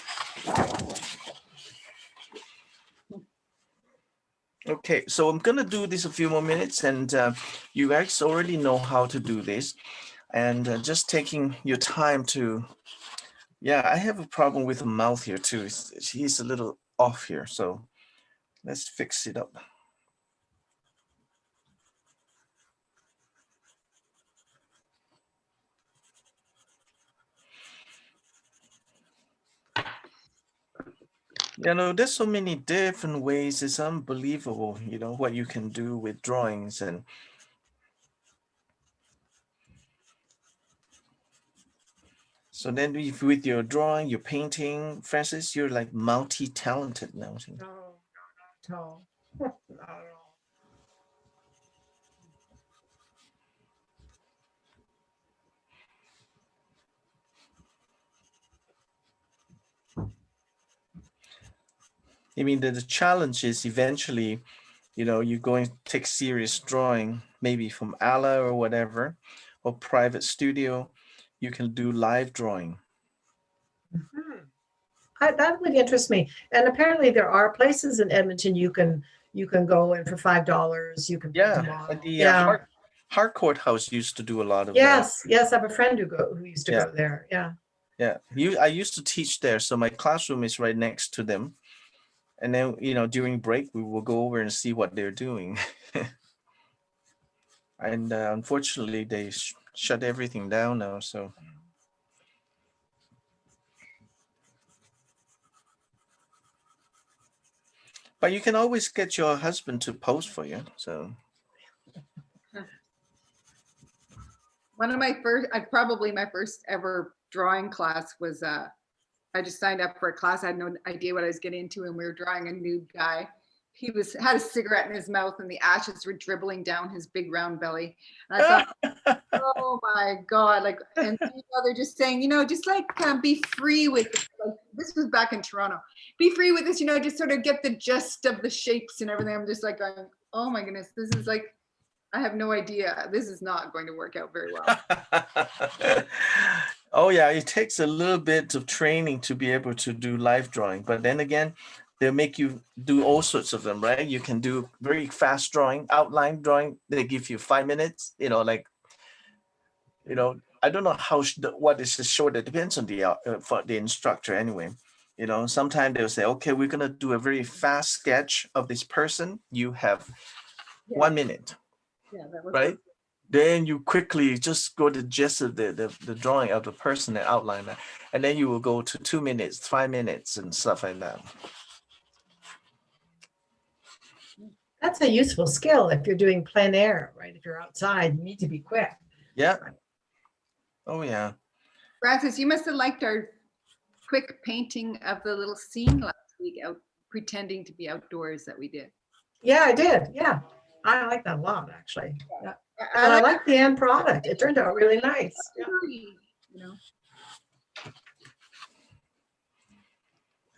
Okay, so I'm gonna do this a few more minutes, and you guys already know how to do this, and just taking your time to. Yeah, I have a problem with the mouth here too. He's a little off here, so let's fix it up. You know, there's so many different ways. It's unbelievable, you know, what you can do with drawings. And so then with your drawing, your painting, Francis, you're like multi-talented now. No, not at all. Not at all. I mean, the challenge is eventually, you know, you're going to take serious drawing, maybe from Ala or whatever, or private studio. You can do live drawing. Mhm. That would interest me. And apparently there are places in Edmonton you can go in for $5. You can paint a Yeah, model. and the Yeah. Harcourt House used to do a lot of that. Yes, yes, I have a friend who used to Yeah. go there. Yeah. Yeah, I used to teach there, so my classroom is right next to them. And then, you know, during break, we will go over and see what they're doing. And unfortunately, they shut everything down now. So, but you can always get your husband to pose for you. So, One of my first, probably my first ever drawing class was, I just signed up for a class. I had no idea what I was getting into, and we were drawing a nude guy. He had a cigarette in his mouth, and the ashes were dribbling down his big round belly. And I thought, oh my God, like, and you know, they're just saying, you know, just like be free with it. Like, this was back in Toronto. Be free with this, you know, just sort of get the gist of the shapes and everything. I'm just like going, oh my goodness, this is like, I have no idea. This is not going to work out very well. oh yeah, it takes a little bit of training to be able to do live drawing. But then again, they'll make you do all sorts of them, right? You can do very fast drawing, outline drawing. They give you 5 minutes, you know, like, you know, I don't know what is the short. It depends on for the instructor anyway. You know, sometimes they'll say, okay, we're gonna do a very fast sketch of this person. You have 1 minute. Yeah, that was right? Then you quickly just go to the gist of the drawing of the person and outline that. And then you will go to 2 minutes, 5 minutes and stuff like that. That's a useful skill if you're doing plein air, right? If you're outside, you need to be quick. Yeah. Oh yeah. Francis, you must have liked our quick painting of the little scene last week, out pretending to be outdoors that we did. Yeah, I did. Yeah. I like that a lot, actually. Yeah. And I like the end product. It turned out really nice. Yeah. You know,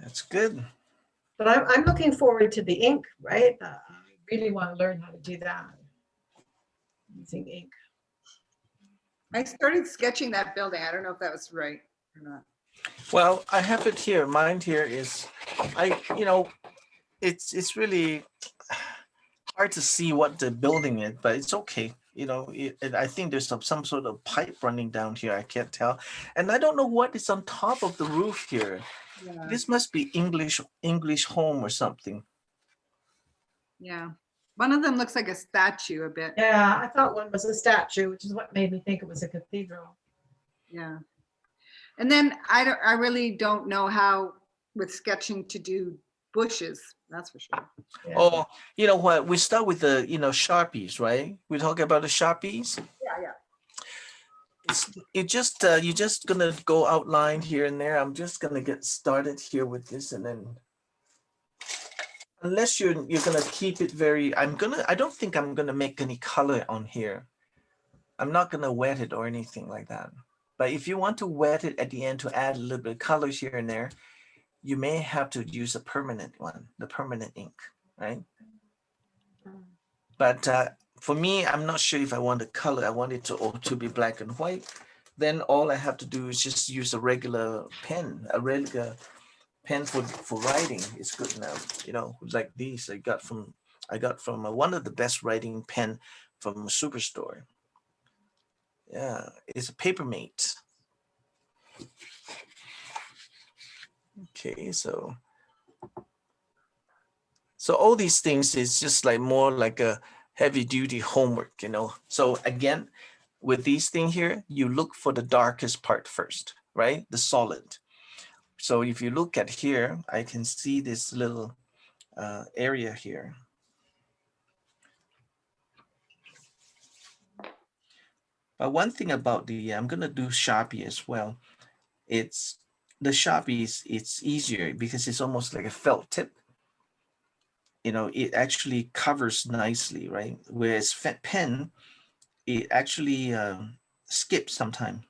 That's good. But I'm looking forward to the ink, right? I really want to learn how to do that. Using ink. I started sketching that building. I don't know if that was right or not. Well, I have it here. Mine here is, you know, it's really hard to see what the building is, but it's okay. You know, I think there's some sort of pipe running down here. I can't tell. And I don't know what is on top of the roof here. Yeah. This must be English home or something. Yeah. One of them looks like a statue a bit. Yeah, I thought one was a statue, which is what made me think it was a cathedral. Yeah. And then I really don't know how with sketching to do bushes. That's for sure. Yeah. Oh, you know what? We start with the, you know, Sharpies, right? We talk about the Sharpies. Yeah. You're just gonna go outline here and there. I'm just gonna get started here with this, and then unless you're gonna keep it very, I don't think I'm gonna make any color on here. I'm not gonna wet it or anything like that. But if you want to wet it at the end to add a little bit of colors here and there, you may have to use a permanent one, the permanent ink, right? But for me, I'm not sure if I want the color. I want it to be black and white. Then all I have to do is just use a regular pen, for writing. It's good now, you know, like these I got from one of the best writing pen from a superstore. Yeah, it's a Papermate. Okay, so all these things is just like more like a heavy duty homework, you know. So again, with these things here, you look for the darkest part first, right? The solid. So if you look at here, I can see this little area here. But one thing about I'm gonna do Sharpie as well. It's the Sharpie it's easier because it's almost like a felt tip. You know, it actually covers nicely, right? Whereas pen, it actually skips sometime,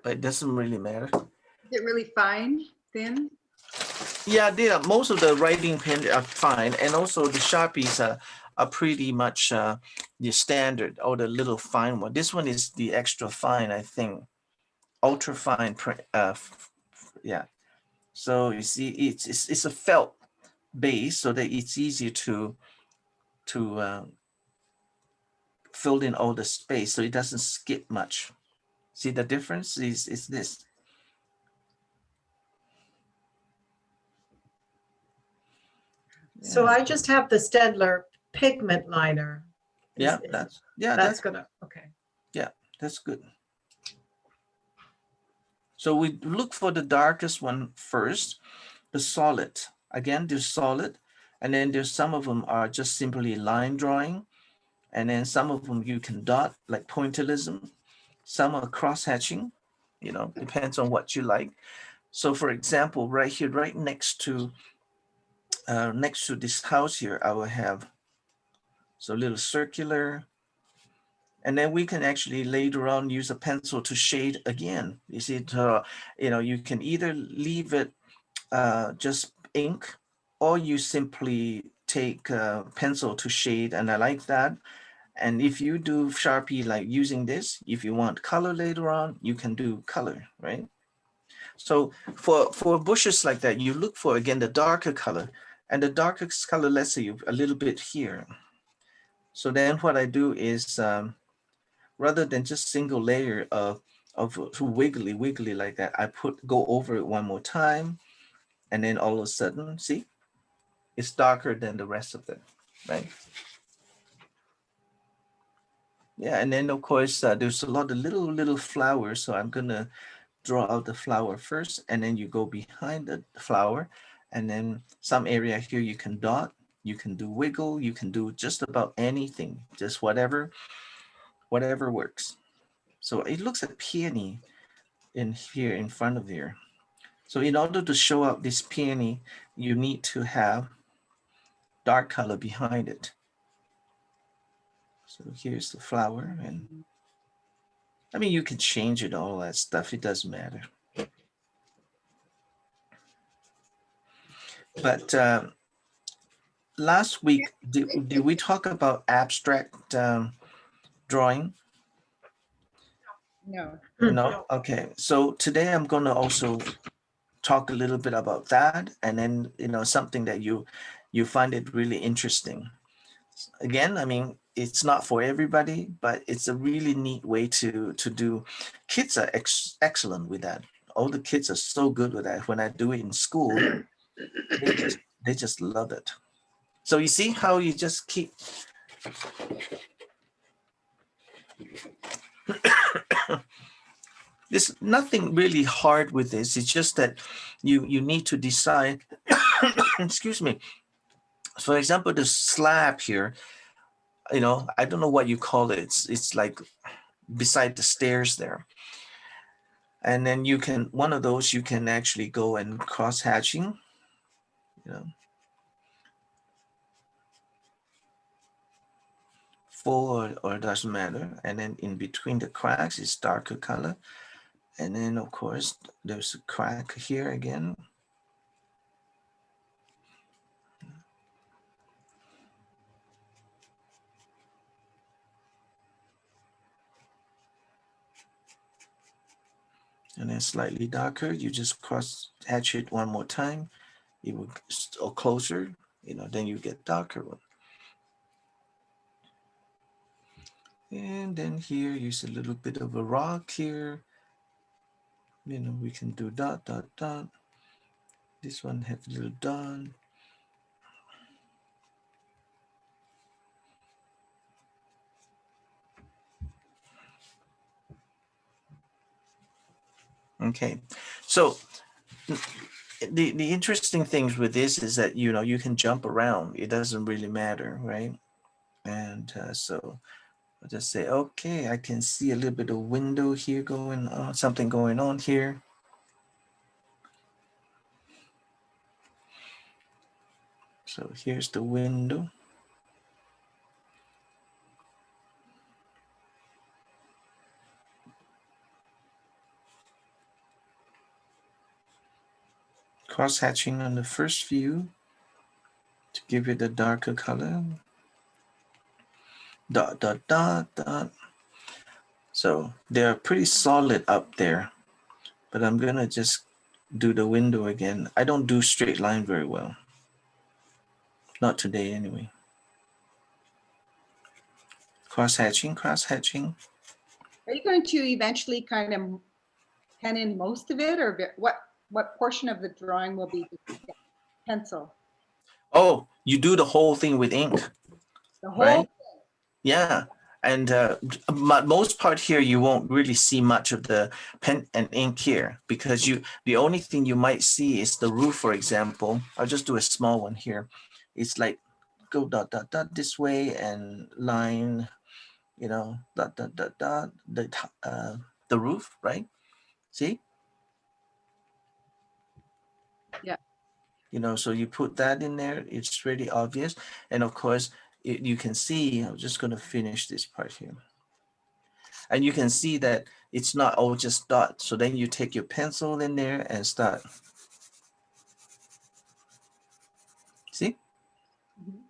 but it doesn't really matter. Is it really fine, thin? Yeah, most of the writing pen are fine, and also the Sharpies are pretty much the standard or the little fine one. This one is the extra fine, I think, ultra fine print. Yeah. So you see, it's a felt base, so that it's easier to fill in all the space, so it doesn't skip much. See the difference is this. So I just have the Staedtler pigment liner. Yeah, That's gonna, okay. that's good. So we look for the darkest one first, the solid. Again, there's solid, and then there's some of them are just simply line drawing, and then some of them you can dot, like pointillism. Some are cross hatching, you know, depends on what you like. So for example, right here, right next to this house here, I will have so a little circular, and then we can actually later on use a pencil to shade again. You see, you know, you can either leave it just ink, or you simply take a pencil to shade, and I like that. And if you do Sharpie like using this, if you want color later on, you can do color, right? So for bushes like that, you look for, again, the darker color, and the darkest color, let's say a little bit here. So then what I do is, rather than just single layer of wiggly like that, I go over it one more time, and then all of a sudden, see, it's darker than the rest of them, right? Yeah, and then of course there's a lot of little flowers, so I'm gonna draw out the flower first, and then you go behind the flower, and then some area here you can dot, you can do wiggle, you can do just about anything, just whatever works. So it looks like peony in here in front of here. So in order to show up this peony, you need to have dark color behind it. So here's the flower, and I mean, you can change it, all that stuff, it doesn't matter. But last week, did we talk about abstract drawing? No. No? Okay, so today I'm gonna also talk a little bit about that, and then, you know, something that you find it really interesting. Again, I mean, it's not for everybody, but it's a really neat way to do. Kids are excellent with that. All the kids are so good with that. When I do it in school, they just love it. So you see how you just keep there's nothing really hard with this. It's just that you need to decide. Excuse me. For example, the slab here, you know, I don't know what you call it. It's like beside the stairs there. And then you can, one of those, you can actually go and cross hatching, you know. full or it doesn't matter. And then in between the cracks is darker color. And then of course there's a crack here again. And then slightly darker, you just cross hatch it one more time. It will or closer, then you get darker one. And then here, use a little bit of a rock here. We can do dot, dot, dot. This one have a little dot. Okay, so the interesting things with this is that, you can jump around. It doesn't really matter, right? And so I'll just say, okay, I can see a little bit of window here going on, something going on here. So here's the window. Cross hatching on the first view to give it a darker color. Dot, dot, dot, dot. So they're pretty solid up there, but I'm gonna just do the window again. I don't do straight line very well. Not today anyway. Cross hatching, cross hatching. Are you going to eventually kind of pen in most of it, or what portion of the drawing will be pencil? Oh, you do the whole thing with ink, The whole right? Yeah. And most part here, you won't really see much of the pen and ink here, because the only thing you might see is the roof, for example. I'll just do a small one here. It's like go dot, dot, dot this way and line, dot, dot, dot, dot, the roof, right? See? Yeah. So you put that in there, it's really obvious. And of course, you can see, I'm just going to finish this part here. And you can see that it's not all just dots. So then you take your pencil in there and start. See? Mhm.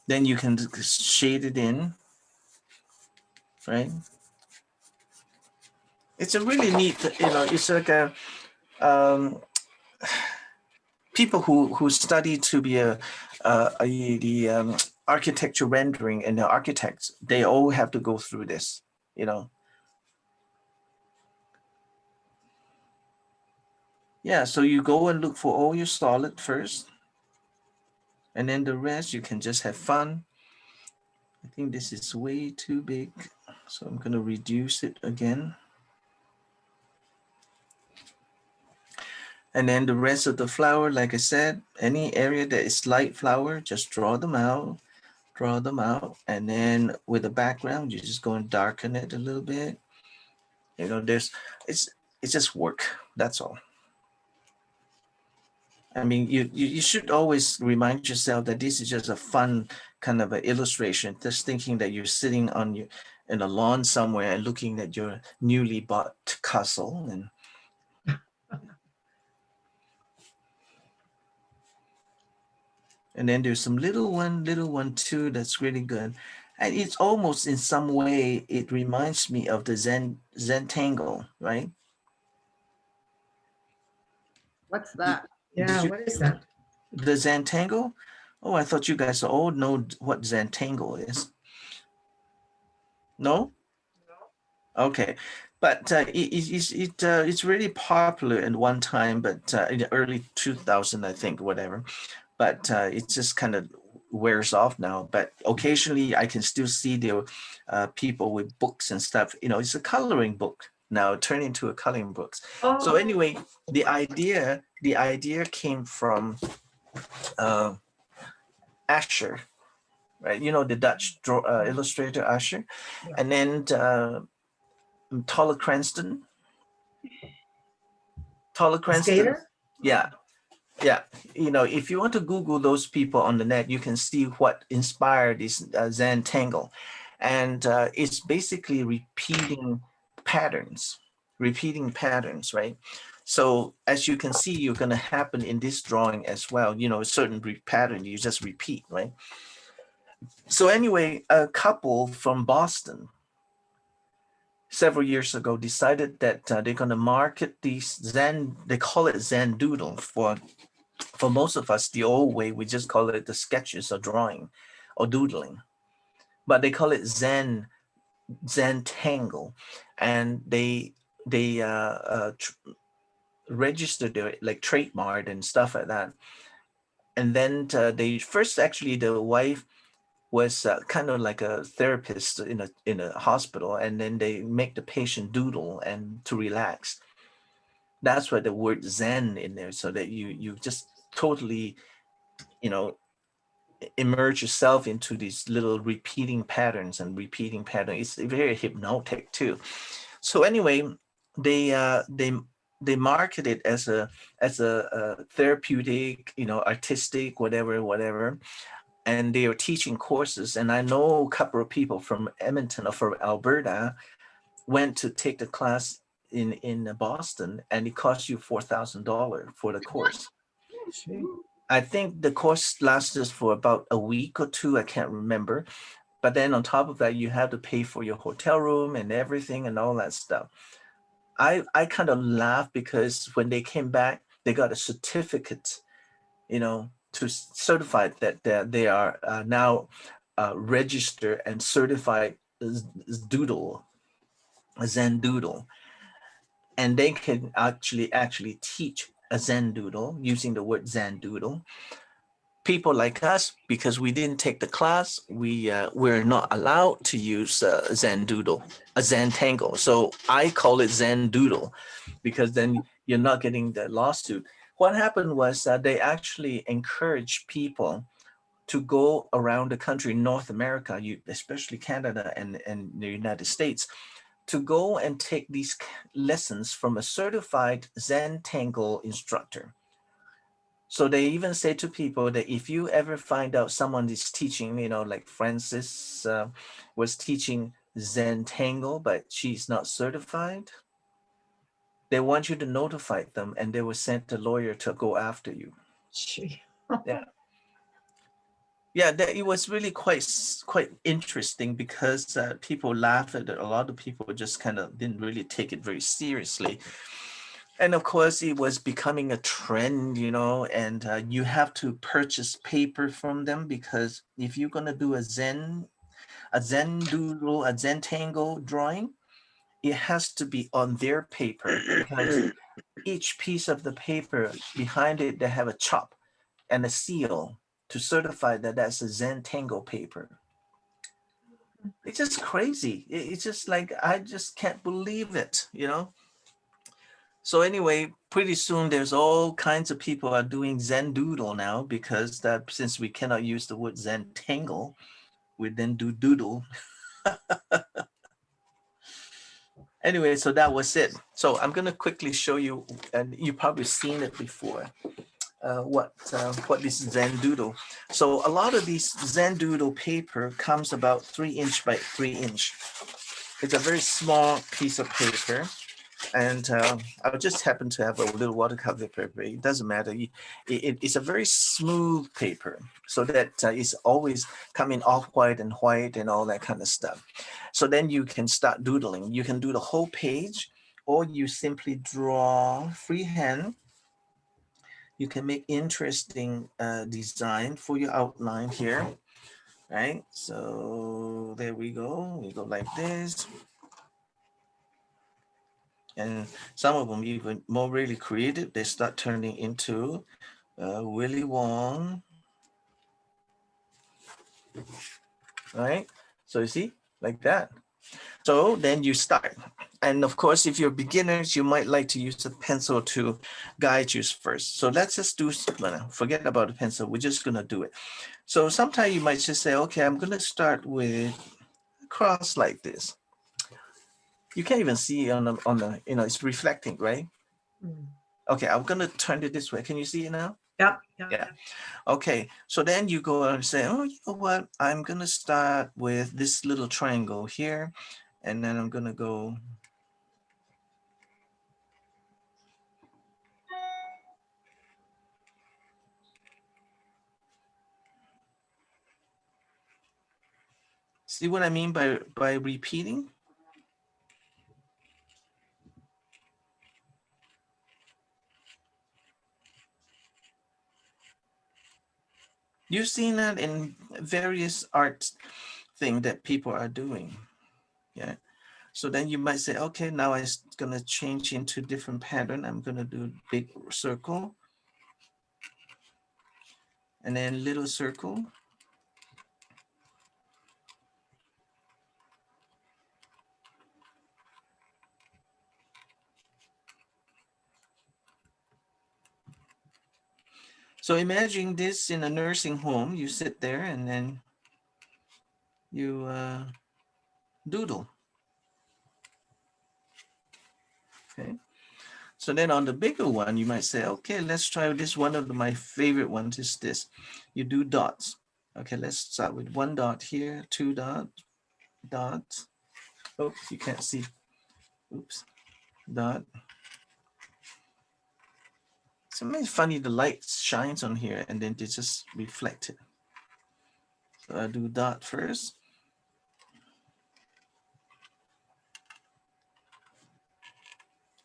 Then you can shade it in, right? It's a really neat, it's like a, people who study to be the architecture rendering and the architects, they all have to go through this, Yeah, so you go and look for all your solid first, and then the rest you can just have fun. I think this is way too big, so I'm gonna reduce it again. And then the rest of the flower, like I said, any area that is light flower, just draw them out, and then with the background, you just go and darken it a little bit. It's just work, that's all. I mean, you should always remind yourself that this is just a fun kind of an illustration, just thinking that you're sitting in a lawn somewhere and looking at your newly bought castle. And then there's some little one too that's really good. And it's almost in some way, it reminds me of the Zentangle, right? What's that? Yeah, what is that? The Zentangle? Oh, I thought you guys all know what Zentangle is. No? Okay, but it's really popular at one time, but in the early 2000, I think, whatever. But it just kind of wears off now. But occasionally, I can still see the people with books and stuff. It's a coloring book now, turned into a coloring books. Oh, So anyway, the idea came from Asher, right? The Dutch illustrator Asher, Yeah. and then Toller Cranston. skater? Yeah. Yeah, you know, if you want to Google those people on the net, you can see what inspired this Zentangle. And it's basically repeating patterns, right? So as you can see, you're going to happen in this drawing as well. You know, a certain pattern you just repeat, right? So anyway, a couple from Boston several years ago decided that they're going to market these Zen, they call it Zen Doodle. For most of us, the old way, we just call it the sketches or drawing or doodling, but they call it Zentangle, and they registered it like trademark and stuff like that. And then they first, actually the wife was kind of like a therapist in a hospital, and then they make the patient doodle and to relax. That's why the word Zen in there, so that you just totally, you know, immerse yourself into these little repeating patterns and repeating patterns. It's very hypnotic too. So anyway, they they market it as a therapeutic, you know, artistic, whatever, and they are teaching courses. And I know a couple of people from Edmonton or from Alberta went to take the class in Boston, and it cost you $4,000 for the course. I think the course lasted for about a week or two. I can't remember. But then on top of that, you have to pay for your hotel room and everything and all that stuff. I kind of laughed because when they came back, they got a certificate, you know, to certify that they are now registered and certified doodle, Zen doodle, and they can actually teach a Zen doodle using the word Zen doodle. People like us, because we didn't take the class, we're not allowed to use Zen doodle, a Zentangle. So I call it Zen doodle, because then you're not getting the lawsuit. What happened was that they actually encouraged people to go around the country, North America, especially Canada and the United States, to go and take these lessons from a certified Zentangle instructor. So they even say to people that if you ever find out someone is teaching, you know, like Francis was teaching Zentangle, but she's not certified, they want you to notify them, and they will send a lawyer to go after you. Gee. Yeah. Yeah, it was really quite interesting, because people laughed at it. A lot of people just kind of didn't really take it very seriously. And of course, it was becoming a trend, you know, and you have to purchase paper from them, because if you're going to do a Zen doodle, a Zentangle drawing, it has to be on their paper, because each piece of the paper behind it, they have a chop and a seal to certify that that's a Zentangle paper. It's just crazy. It's just like, I just can't believe it, you know? So anyway, pretty soon there's all kinds of people are doing Zen doodle now, because that, since we cannot use the word Zentangle, we then do doodle. Anyway, so that was it. So I'm gonna quickly show you, and you've probably seen it before, what is Zen doodle. So a lot of these Zen doodle paper comes about 3" by 3". It's a very small piece of paper. And I just happen to have a little watercolor paper. It doesn't matter. It's a very smooth paper, so that it's always coming off white and all that kind of stuff. So then you can start doodling. You can do the whole page, or you simply draw freehand. You can make interesting design for your outline here, right? So there we go. We go like this. And some of them even more really creative, they start turning into Willy Wong, right? So you see, like that. So then you start. And of course, if you're beginners, you might like to use a pencil to guide you first. So let's just do, forget about the pencil, we're just gonna do it. So sometimes you might just say, okay, I'm gonna start with a cross like this. You can't even see on the, you know, it's reflecting, right? Mm. Okay, I'm gonna turn it this way. Can you see it now? Yeah. Yeah. Okay, so then you go and say, oh, you know what? I'm gonna start with this little triangle here, and then I'm gonna go. See what I mean by repeating? You've seen that in various art thing that people are doing. Yeah. So then you might say, okay, now I'm gonna change into different pattern. I'm gonna do big circle and then little circle. So imagine this in a nursing home. You sit there and then you doodle. Okay. So then on the bigger one, you might say, okay, let's try this. One of my favorite ones is this. You do dots. Okay, let's start with 1 dot here, 2 dots. Oops, you can't see. Oops, dot. Sometimes funny, the light shines on here and then they just reflect it. So I do dot first.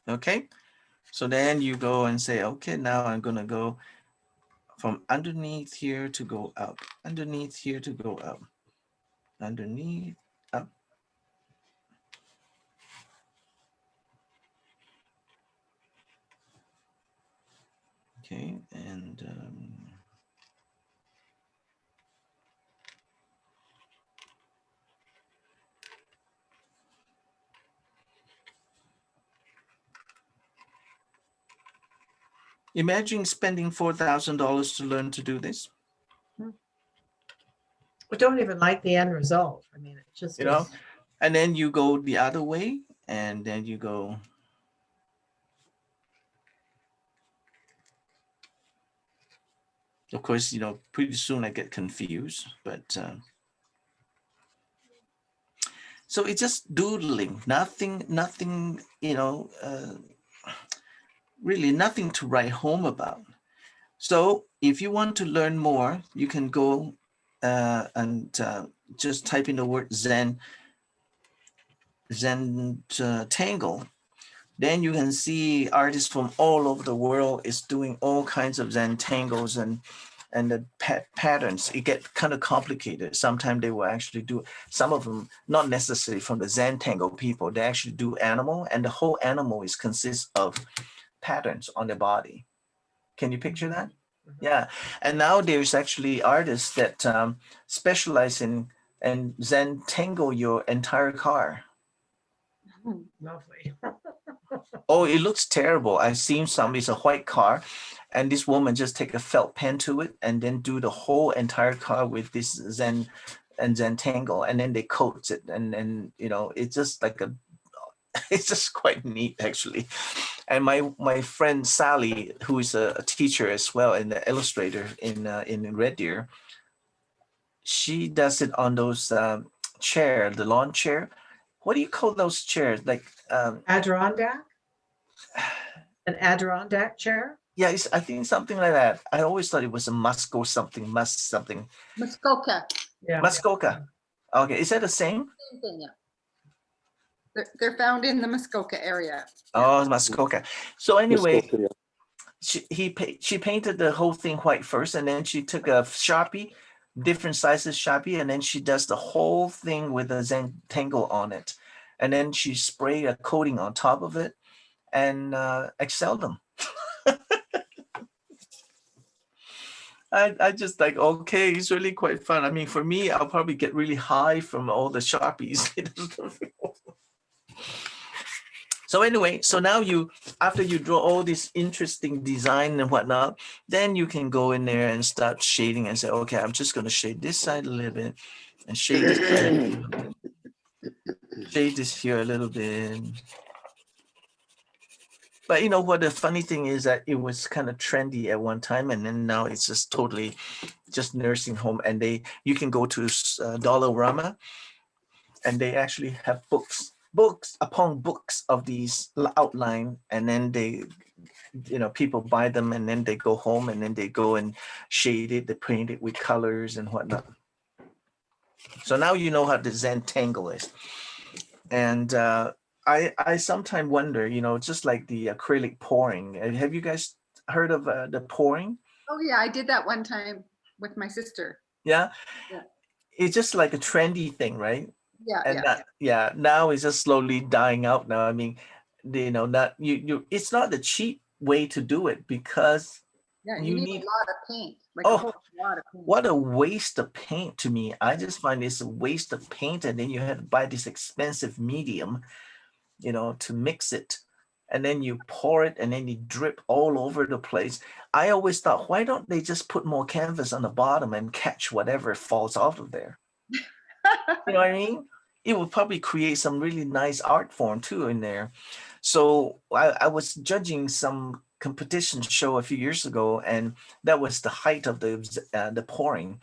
Okay, so then you go and say, okay, now I'm gonna go from underneath here to go up, underneath here to go up, underneath, up. Okay, and imagine spending $4,000 to learn to do this. We don't even like the end result. I mean, it just You know, is. and then you go the other way, and then you go. Of course, you know, pretty soon I get confused, but so it's just doodling, nothing, you know, really nothing to write home about. So if you want to learn more, you can go and just type in the word Zentangle. Then you can see artists from all over the world is doing all kinds of Zentangles and the patterns. It get kind of complicated. Sometimes they will actually do, some of them, not necessarily from the Zentangle people, they actually do animal, and the whole animal is consists of patterns on the body. Can you picture that? Yeah, and now there's actually artists that specialize in and Zentangle your entire car. Lovely. Oh, it looks terrible. I've seen some, it's a white car, and this woman just take a felt pen to it and then do the whole entire car with this Zentangle, and then they coat it, and you know, it's just like a, it's just quite neat actually. And my friend Sally, who is a teacher as well and an illustrator in Red Deer, she does it on those chair, the lawn chair. What do you call those chairs? Like Adirondack? An Adirondack chair? yeah, it's, I think something like that. I always thought it was a Musco something, something. Muskoka. Yeah. Muskoka. Okay, is that the same? Same thing, yeah. They're found in the Muskoka area. Oh, Muskoka. So anyway, Muskoka, yeah. she painted the whole thing white first, and then she took a Sharpie, different sizes Sharpie, and then she does the whole thing with a Zentangle on it, and then she sprayed a coating on top of it and excel them. I just like, okay, it's really quite fun. I mean, for me, I'll probably get really high from all the Sharpies. So anyway, so now you, after you draw all this interesting design and whatnot, then you can go in there and start shading and say, okay, I'm just going to shade this side a little bit and shade this side a little bit. Shade this here a little bit. But you know what? The funny thing is that it was kind of trendy at one time, and then now it's just totally just nursing home. And you can go to Dollarama, and they actually have books upon books of these outline, and then people buy them, and then they go home, and then they go and shade it, they paint it with colors and whatnot. So now you know how the Zentangle is. And I sometimes wonder, just like the acrylic pouring. Have you guys heard of the pouring? Oh yeah, I did that one time with my sister. Yeah. Yeah. It's just like a trendy thing, right? Yeah, And yeah. now it's just slowly dying out now. I mean, not it's not the cheap way to do it, because Yeah, you you need need a lot of paint, like Oh, a whole lot of paint. what a waste of paint to me. I just find it's a waste of paint, and then you have to buy this expensive medium, to mix it. And then you pour it, and then you drip all over the place. I always thought, why don't they just put more canvas on the bottom and catch whatever falls out of there? You know what I mean? It would probably create some really nice art form too in there. So I was judging some competition show a few years ago, and that was the height of the pouring.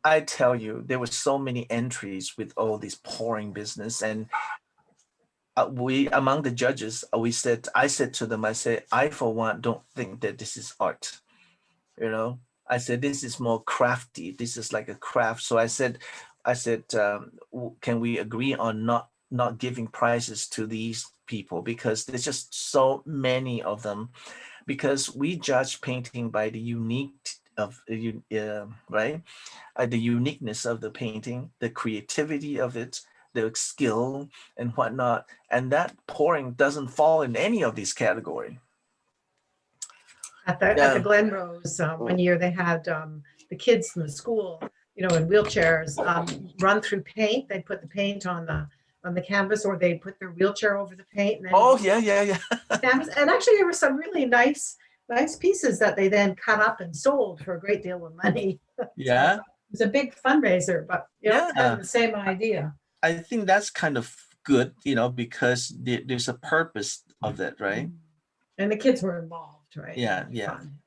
I tell you, there were so many entries with all this pouring business, and we among the judges, I said to them, I for one don't think that this is art. I said this is more crafty. This is like a craft. So I said, can we agree on not giving prizes to these people, because there's just so many of them. Because we judge painting by the right, the uniqueness of the painting, the creativity of it, the skill and whatnot, and that pouring doesn't fall in any of these categories. At the Yeah. Glen Rose, one year they had the kids from the school, in wheelchairs, run through paint. They put the paint on the canvas, or they put their wheelchair over the paint. And then Oh yeah. canvas. And actually, there were some really nice pieces that they then cut up and sold for a great deal of money. Yeah. It was a big fundraiser, but it's kind Yeah. of the same idea. I think that's kind of good, because there's a purpose of that, right? And the kids were involved, right? Yeah, It was yeah. fun,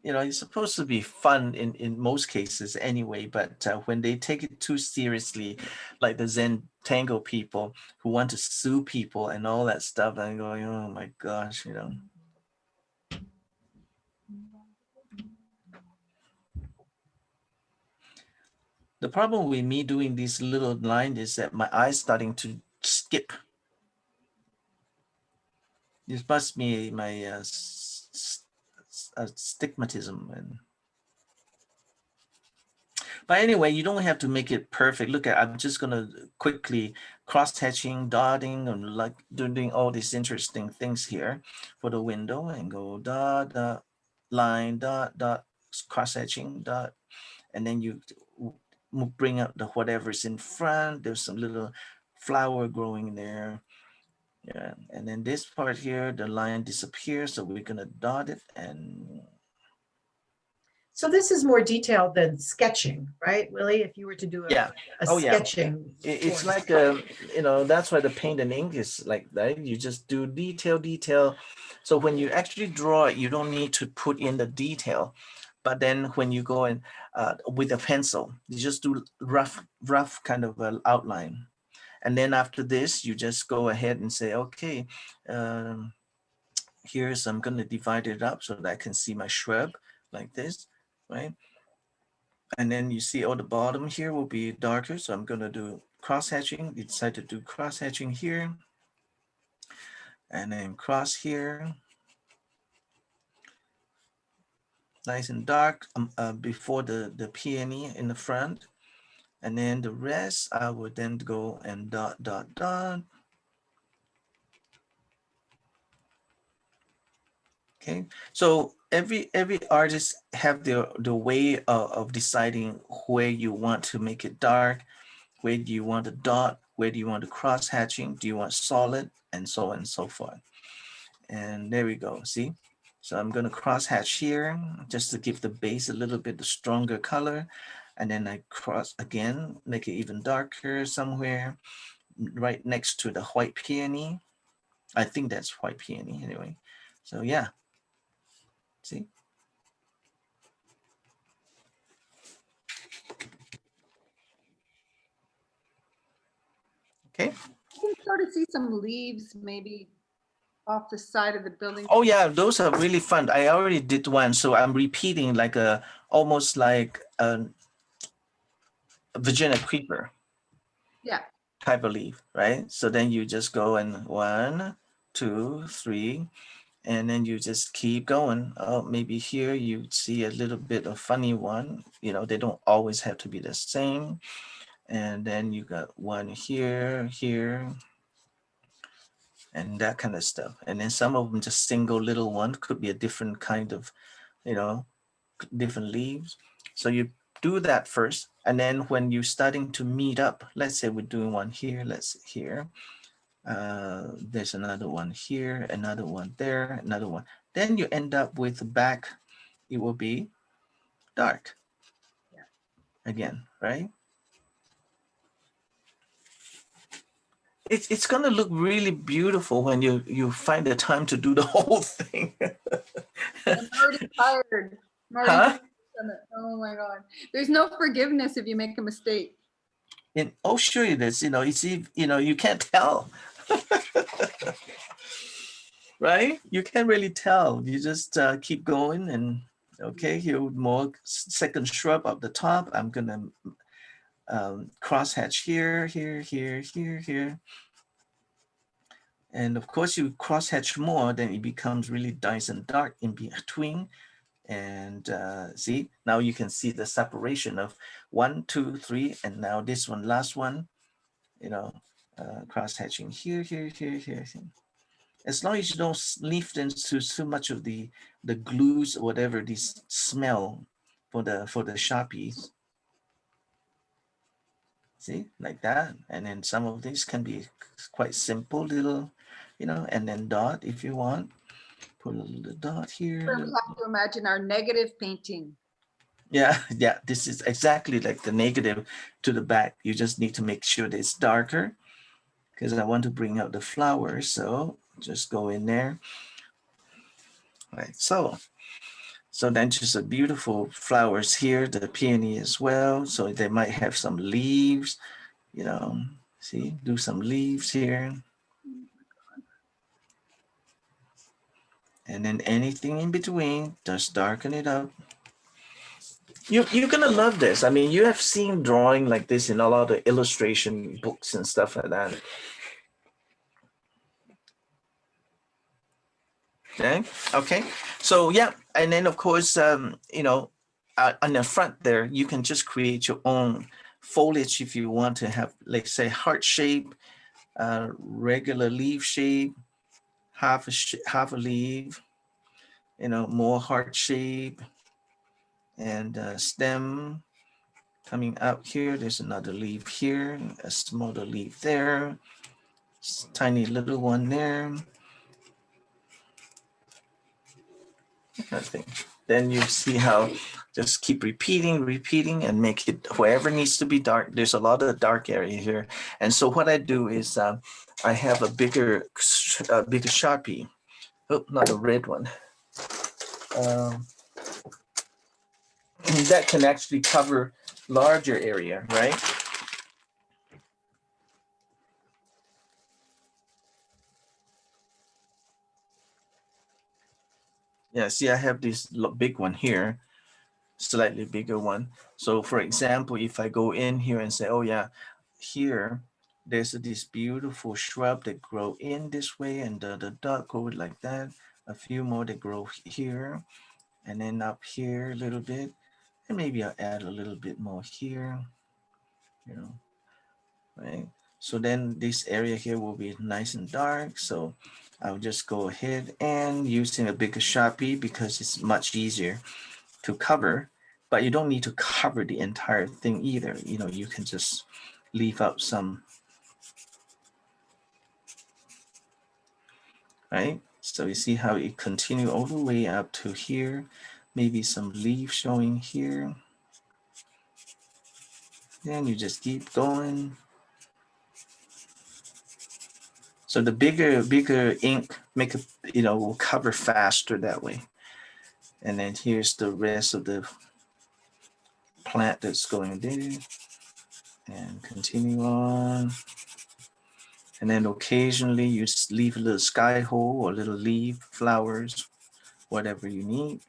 yeah. It's supposed to be fun in most cases anyway, but when they take it too seriously, like the Zentangle people who want to sue people and all that stuff, I'm going, oh my gosh, The problem with me doing this little line is that my eye's starting to skip. This must be my stigmatism. But anyway, you don't have to make it perfect. Look at, I'm just gonna quickly cross-hatching, dotting, and like doing all these interesting things here for the window, and go dot, dot, line, dot, dot, cross-hatching, dot, and then you bring up the whatever's in front. There's some little flower growing there. Yeah, and then this part here, the line disappears, so we're gonna dot it. And so this is more detailed than sketching, right, Willie? If you were to do a Oh, yeah. sketching. It's form. like that's why the paint and ink is like that. You just do detail. So when you actually draw it, you don't need to put in the detail. But then when you go in with a pencil, you just do rough kind of an outline. And then after this, you just go ahead and say, okay, here's, I'm going to divide it up so that I can see my shrub like this, right? And then you see all the bottom here will be darker. So I'm going to do cross-hatching. You decide to do cross-hatching here. And then cross here. Nice and dark before the peony in the front. And then the rest, I would then go and dot, dot, dot. Okay, so every artist have the way of deciding where you want to make it dark, where do you want a dot, where do you want a cross hatching, do you want solid, and so on and so forth. And there we go, see? So I'm gonna cross hatch here just to give the base a little bit stronger color. And then I cross again, make it even darker somewhere right next to the white peony. I think that's white peony anyway. So yeah, see? Okay. You can sort of see some leaves maybe off the side of the building. Oh yeah, those are really fun. I already did one, so I'm repeating like almost like a Virginia creeper Yeah. type of leaf, right? So then you just go and 1, 2, 3, and then you just keep going. Oh, maybe here you see a little bit of funny one. You know, they don't always have to be the same. And then you got one here, here, and that kind of stuff. And then some of them just single little one, could be a different kind of, you know, different leaves. So you do that first. And then when you're starting to meet up, let's say we're doing one here, let's here. There's another one here, another one there, another one. Then you end up with the back, it will be dark. Yeah. Again, right? It's gonna look really beautiful when you find the time to do the whole thing. I'm already tired. I'm already Huh? done it. Oh my God. There's no forgiveness if you make a mistake. And oh, sure it is. You know, you can't tell. Right? You can't really tell. You just keep going and okay, here more second shrub up the top. I'm gonna crosshatch here, here, here, here, here. And of course you crosshatch more, then it becomes really nice and dark in between. And see, now you can see the separation of 1, 2, 3, and now this one, last one, you know, cross-hatching here, here, here, here. As long as you don't leave them to too much of the glues or whatever, these smell for the Sharpies. See, like that. And then some of these can be quite simple little, you know, and then dot if you want. Put a little dot here. We have to imagine our negative painting. Yeah, yeah, this is exactly like the negative to the back. You just need to make sure that it's darker because I want to bring out the flowers. So just go in there. Right, so then just a beautiful flowers here, the peony as well. So they might have some leaves, you know, see, do some leaves here. And then anything in between, just darken it up. You're gonna love this. I mean, you have seen drawing like this in a lot of illustration books and stuff like that. Okay. So yeah, and then of course, you know, on the front there, you can just create your own foliage if you want to have, like say, heart shape, regular leaf shape, half a leaf, you know, more heart shape, and stem coming out here. There's another leaf here, a smaller leaf there, tiny little one there. I think. Then you see how just keep repeating and make it wherever needs to be dark. There's a lot of dark area here. And so what I do is I have a bigger Sharpie. Oh, not a red one. That can actually cover larger area, right? Yeah, see, I have this big one here, slightly bigger one. So for example, if I go in here and say, oh yeah, here, there's this beautiful shrub that grow in this way and the dot go like that. A few more that grow here and then up here a little bit. And maybe I'll add a little bit more here, you know, right? So then this area here will be nice and dark. So I'll just go ahead and using a bigger Sharpie because it's much easier to cover, but you don't need to cover the entire thing either. You know, you can just leave out some, right? So you see how it continue all the way up to here, maybe some leaf showing here. Then you just keep going. So the bigger ink make it, will cover faster that way. And then here's the rest of the plant that's going there. And continue on. And then occasionally you leave a little sky hole or a little leaf, flowers, whatever you need.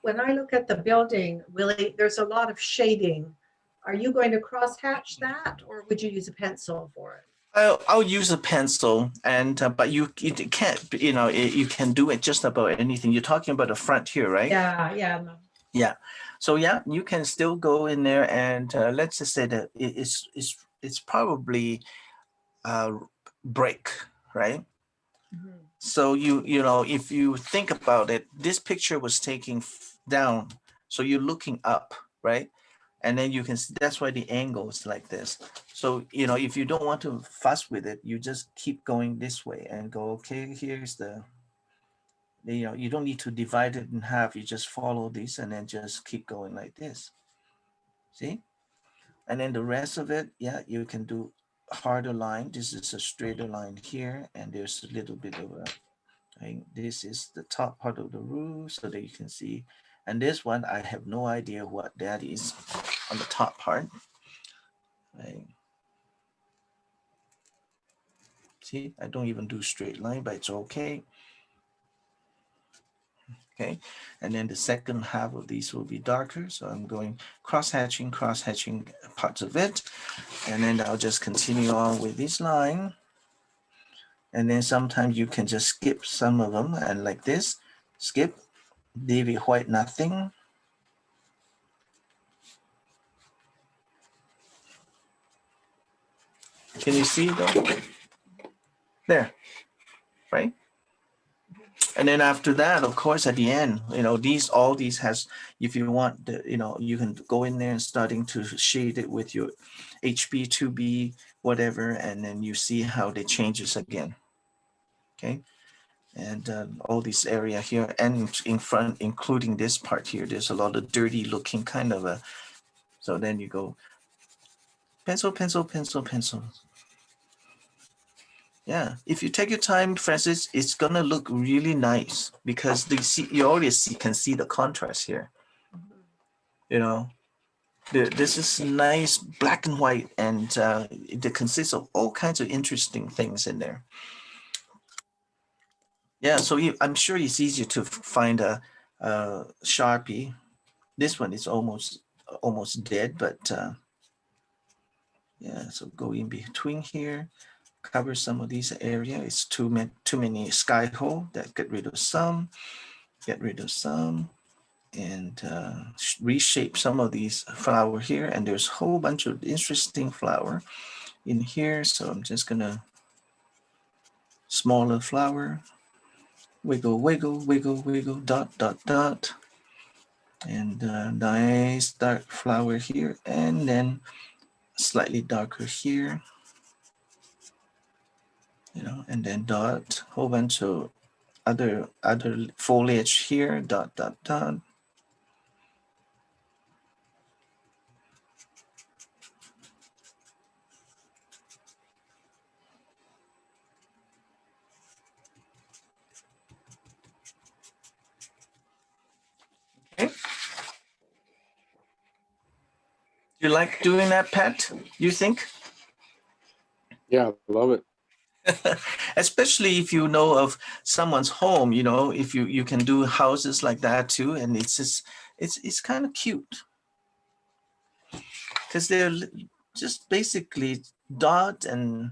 When I look at the building, Willie, there's a lot of shading. Are you going to cross hatch that or would you use a pencil for it? I'll use a pencil, and but you can't, you can do it just about anything. You're talking about the front here, right? Yeah. Yeah. So yeah, you can still go in there, and let's just say that it's probably brick, right? Mhm. So if you think about it, this picture was taken down, so you're looking up, right? And then you can see that's why the angle is like this. So if you don't want to fuss with it, you just keep going this way and go, okay, here's the you don't need to divide it in half. You just follow this and then just keep going like this. See? And then the rest of it, yeah, you can do harder line. This is a straighter line here, and there's a little bit of a this is the top part of the roof so that you can see. And this one, I have no idea what that is on the top part. Right. See, I don't even do straight line, but it's okay. Okay, and then the second half of these will be darker. So I'm going cross-hatching parts of it. And then I'll just continue on with this line. And then sometimes you can just skip some of them and like this, skip, leave it white, nothing. Can you see though? There, right? And then after that, of course, at the end, all these has, if you want, you can go in there and starting to shade it with your HB, 2B, whatever, and then you see how they changes again. Okay. And all this area here and in front, including this part here, there's a lot of dirty looking kind of a, so then you go pencil, pencil, pencil, pencil. Yeah, if you take your time, Francis, it's gonna look really nice because you already can see the contrast here. This is nice black and white, and it consists of all kinds of interesting things in there. Yeah, so I'm sure it's easier to find a Sharpie. This one is almost dead, but yeah, so go in between here. Cover some of these area. It's too many sky hole. That get rid of some, and reshape some of these flower here. And there's a whole bunch of interesting flower in here. So I'm just gonna smaller flower, wiggle, wiggle, wiggle, wiggle, dot, dot, dot, and nice dark flower here, and then slightly darker here. And then dot, whole bunch of other foliage here, dot, dot, dot. Okay. You like doing that, Pat? You think? Yeah, love it. Especially if you know of someone's home, if you can do houses like that too, and it's just it's kind of cute because they're just basically dot and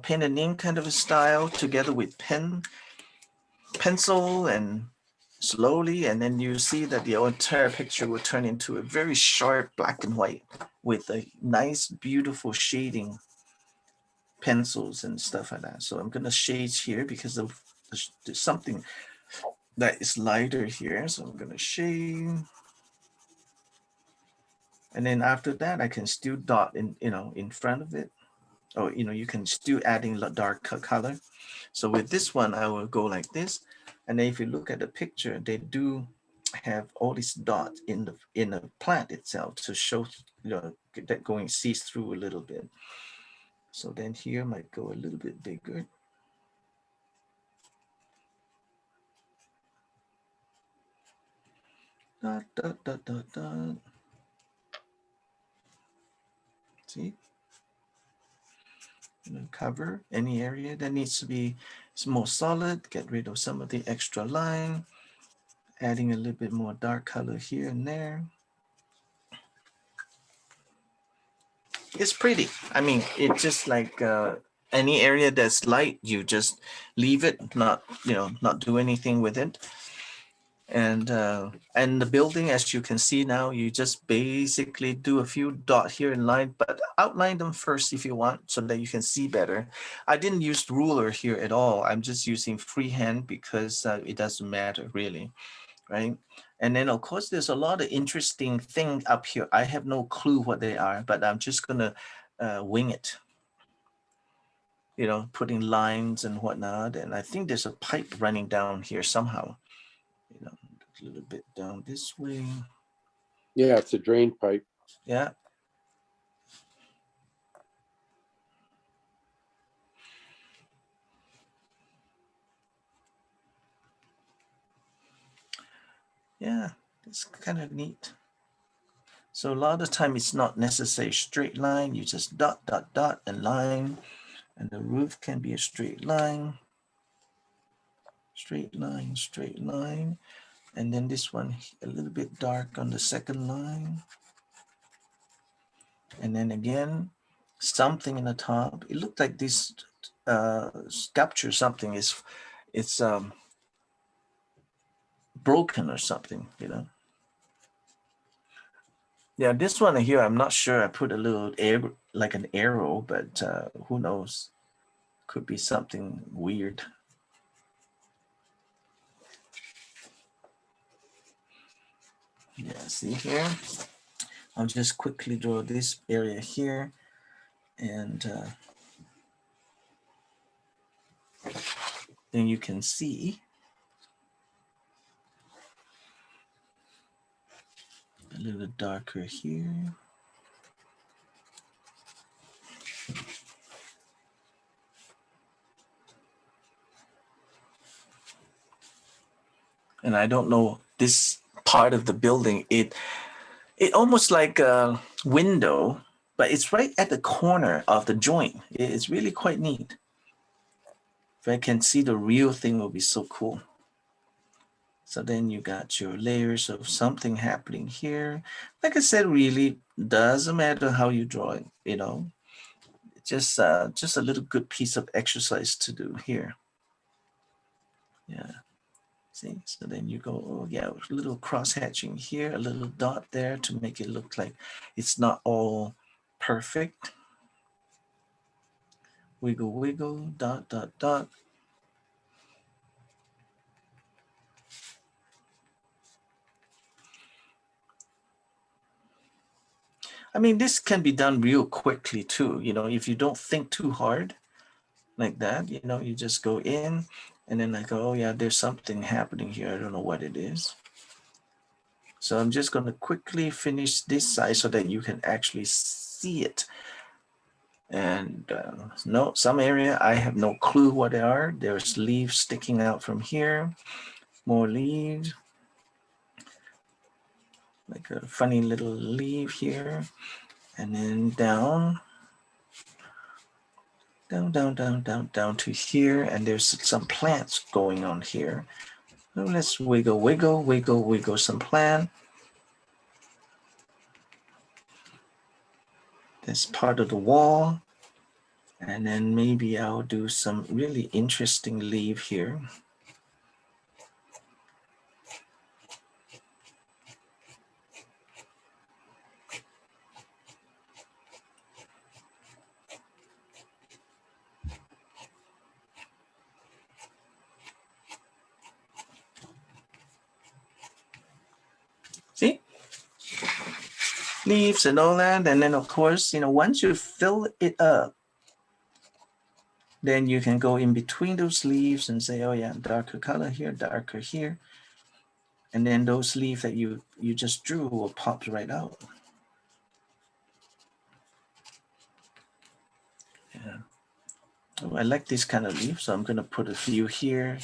pen and ink kind of a style together with pen. pencil and slowly, and then you see that the entire picture will turn into a very sharp black and white with a nice, beautiful shading pencils and stuff like that. So I'm gonna shade here because of there's something that is lighter here. So I'm gonna shade. And then after that, I can still dot in, in front of it. Or, you can still adding dark color. So with this one, I will go like this. And then if you look at the picture, they do have all these dots in the plant itself to show, that going sees through a little bit. So then here might go a little bit bigger. Dot, dot, dot, dot, dot. See? Cover any area that needs to be more solid, get rid of some of the extra line, adding a little bit more dark color here and there. It's pretty. I mean, it's just like any area that's light, you just leave it, not do anything with it. And the building, as you can see now, you just basically do a few dots here in line, but outline them first if you want, so that you can see better. I didn't use ruler here at all. I'm just using freehand because it doesn't matter really, right? And then of course, there's a lot of interesting things up here. I have no clue what they are, but I'm just gonna wing it. Putting lines and whatnot. And I think there's a pipe running down here somehow. A little bit down this way. Yeah, it's a drain pipe. Yeah. Yeah, it's kind of neat. So a lot of time it's not necessarily straight line. You just dot, dot, dot, and line. And the roof can be a straight line. Straight line, straight line. And then this one a little bit dark on the second line. And then again, something in the top. It looked like this sculpture, something it's broken or something, Yeah, this one here, I'm not sure. I put a little like an arrow, but who knows? Could be something weird. Yeah, see here? I'll just quickly draw this area here. And then you can see a little darker here. And I don't know this part of the building, it almost like a window, but it's right at the corner of the joint. It's really quite neat. If I can see the real thing, it will be so cool. So then you got your layers of something happening here. Like I said, really doesn't matter how you draw it, just a little good piece of exercise to do here. Yeah. See, so then you go, oh yeah, a little cross hatching here, a little dot there to make it look like it's not all perfect. Wiggle, wiggle, dot, dot, dot. I mean, this can be done real quickly too, if you don't think too hard like that, you just go in and then like, oh yeah, there's something happening here. I don't know what it is. So I'm just going to quickly finish this side so that you can actually see it. And no, some area I have no clue what they are. There's leaves sticking out from here, more leaves, like a funny little leaf here, and then down to here, and there's some plants going on here. So let's wiggle, wiggle, wiggle, wiggle some plant. That's part of the wall. And then maybe I'll do some really interesting leaf here. leaves and all that. And then of course, once you fill it up, then you can go in between those leaves and say, oh yeah, darker color here, darker here. And then those leaves that you just drew will pop right out. Yeah. Oh, I like this kind of leaf, so I'm gonna put a few here.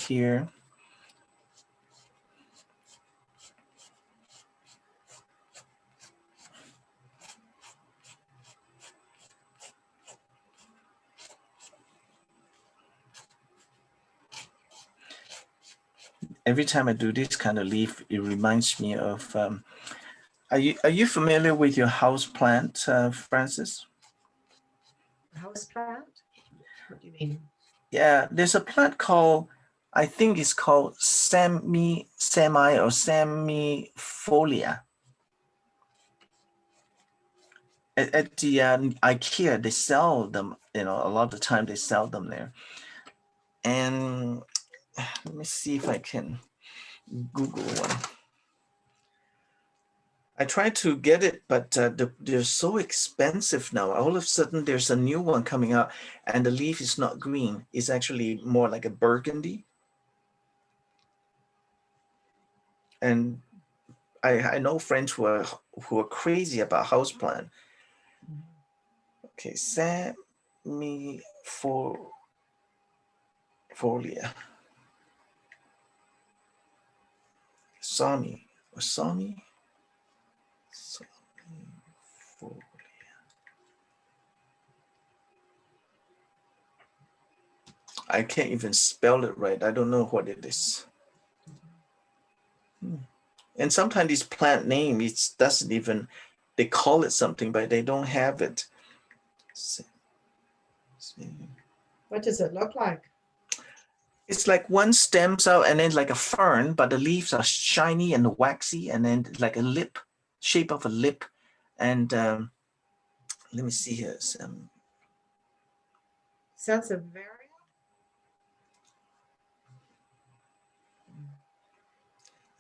Every time I do this kind of leaf, it reminds me of, are you familiar with your house plant, Francis? House plant? What do you mean? Yeah, there's a plant called, I think it's called semifolia. At the IKEA, they sell them, a lot of the time they sell them there. And let me see if I can Google one. I tried to get it, but they're so expensive now. All of a sudden, there's a new one coming out, and the leaf is not green. It's actually more like a burgundy. And I know friends who are crazy about houseplant. Okay, semifolia. Sami. I can't even spell it right. I don't know what it is. And sometimes this plant name, it doesn't even, they call it something, but they don't have it. What does it look like? It's like one stems out and then like a fern, but the leaves are shiny and waxy, and then like a lip, shape of a lip. And let me see here. Sansevieria?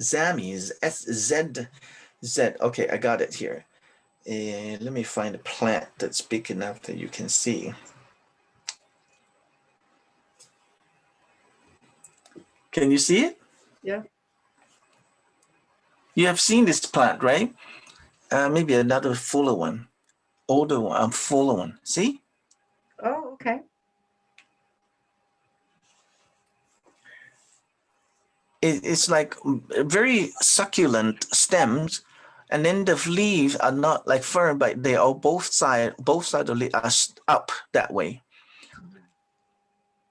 Zami is SZZ. Okay, I got it here. Let me find a plant that's big enough that you can see. Can you see it? Yeah. You have seen this plant, right? Maybe another fuller one, older one, fuller one. See? Oh, okay. It's like very succulent stems, and then the leaves are not like fern, but they are both sides of the leaf are up that way.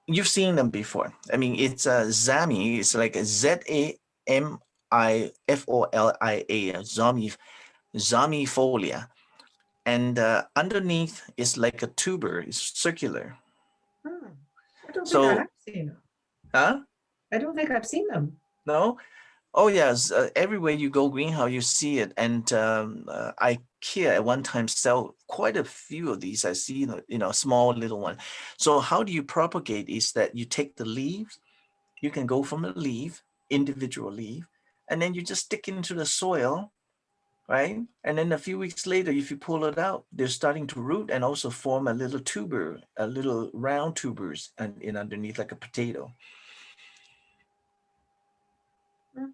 You've seen them before. I mean, it's a zami. It's like a Zamifolia, zamifolia, and underneath is like a tuber. It's circular. I don't think So- I have seen them. Huh? I don't think I've seen them. No? Oh yes, everywhere you go greenhouse, you see it. And IKEA at one time sell quite a few of these. I see, small little one. So how do you propagate is that you take the leaves, you can go from a leaf, individual leaf, and then you just stick it into the soil, right? And then a few weeks later, if you pull it out, they're starting to root and also form a little tuber, a little round tubers and in underneath like a potato.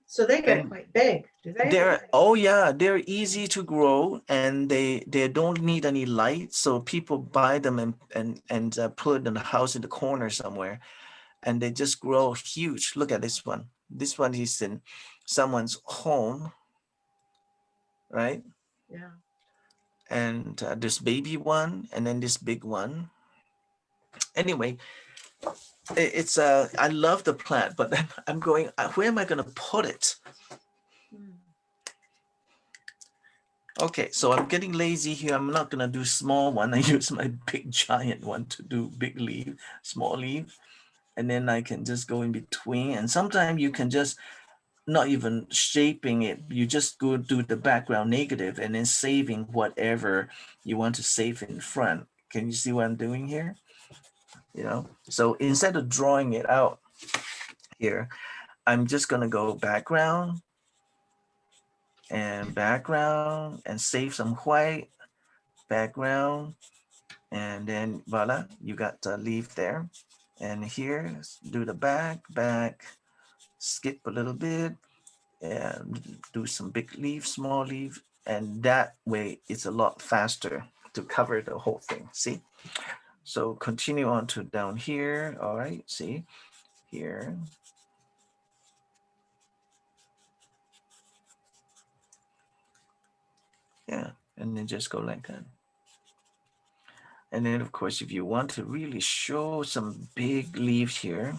So they get And quite big, do they? they're easy to grow, and they don't need any light, so people buy them and put it in the house in the corner somewhere, and they just grow huge. Look at this one. This one is in someone's home, right? Yeah. And this baby one, and then this big one. Anyway, it's I love the plant, but then I'm going, where am I going to put it? Okay, so I'm getting lazy here. I'm not gonna do small one. I use my big giant one to do big leaf, small leaf. And then I can just go in between. And sometimes you can just not even shaping it. You just go do the background negative and then saving whatever you want to save in front. Can you see what I'm doing here? So instead of drawing it out here, I'm just gonna go background. and background and save some white background. And then voila, you got the leaf there. And here, do the back, skip a little bit and do some big leaf, small leaf. And that way it's a lot faster to cover the whole thing, see? So continue on to down here, all right, see, here. Yeah, and then just go like that. And then of course, if you want to really show some big leaves here,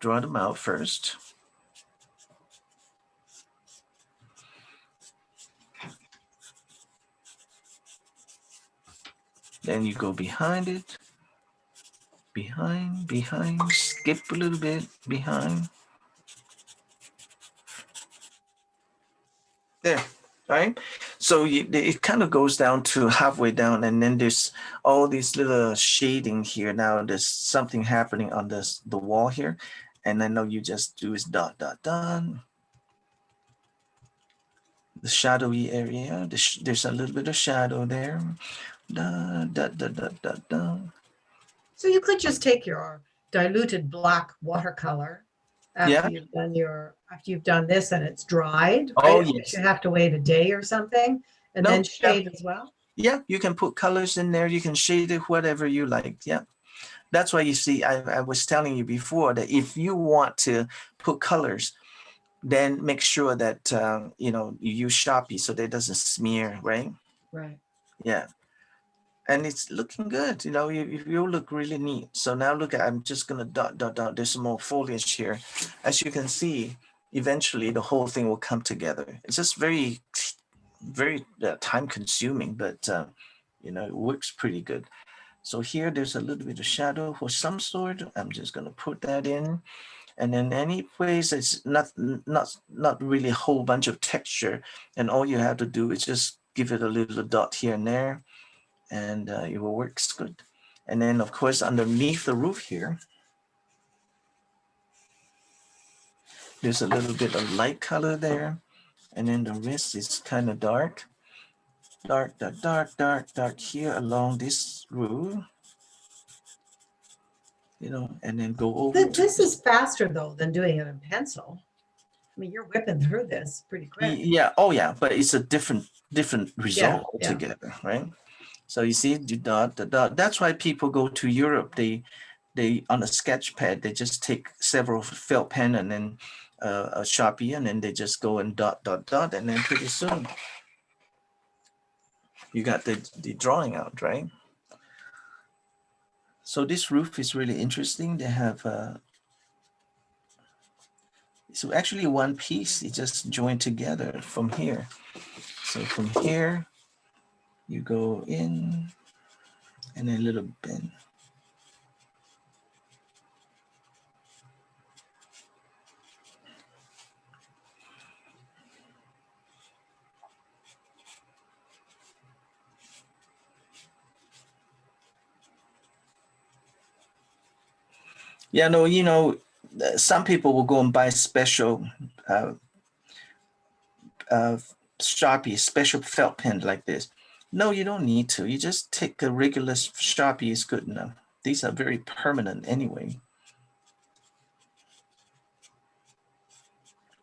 draw them out first. Then you go behind it, behind, skip a little bit, behind. There, right? So it kind of goes down to halfway down, and then there's all these little shading here. Now there's something happening on the wall here, and I know you just do is dot, dot, dot. The shadowy area, there's a little bit of shadow there. Da, da, da, da, da, da. So you could just take your diluted black watercolor after Yeah. you've done this and it's dried, Oh, right? yes. You have to wait a day or something and No, then yeah. shade as well. Yeah, you can put colors in there. You can shade it whatever you like. Yeah. That's why you see, I was telling you before that if you want to put colors, then make sure that, you know, you use Sharpie so that it doesn't smear, right? Right. Yeah. And it's looking good, you know, you look really neat. So now look at, I'm just gonna dot, dot, dot. There's some more foliage here. As you can see, eventually the whole thing will come together. It's just very, very time consuming, but you know, it works pretty good. So here there's a little bit of shadow for some sort. I'm just gonna put that in. And then any place it's not really a whole bunch of texture, and all you have to do is just give it a little dot here and there, and it will work good. And then of course underneath the roof here, there's a little bit of light color there, and then the rest is kind of dark, dark, dark, dark, dark, dark here along this roof. You know, and then go over to This is faster though than doing it in pencil. I mean, you're whipping through this pretty quick. yeah, oh yeah, but it's a different result Yeah. altogether, right? So you see, the dot, the dot. That's why people go to Europe. They on a sketch pad, they just take several felt pen and then a Sharpie, and then they just go and dot, dot, dot, and then pretty soon you got the drawing out, right? So this roof is really interesting. They have so actually one piece. It just joined together from here. So from here, you go in, and a little bend. Yeah, no, you know, some people will go and buy special Sharpie, special felt pen like this. No, you don't need to. You just take a regular Sharpie is good enough. These are very permanent anyway.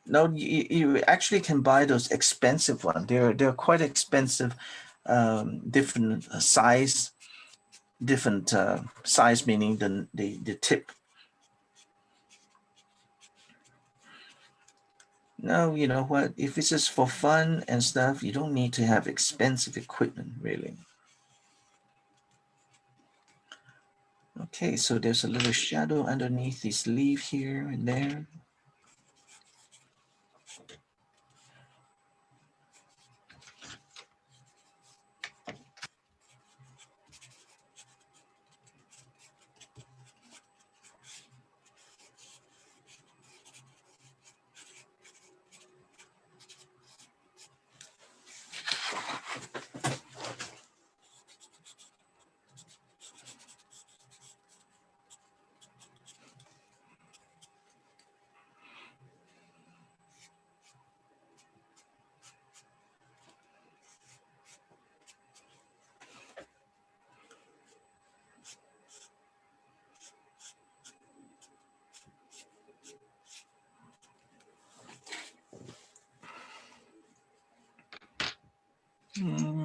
No, you actually can buy those expensive ones. They're quite expensive, different size, meaning the tip. No, you know what? If it's just for fun and stuff, you don't need to have expensive equipment, really. Okay, so there's a little shadow underneath this leaf here and there.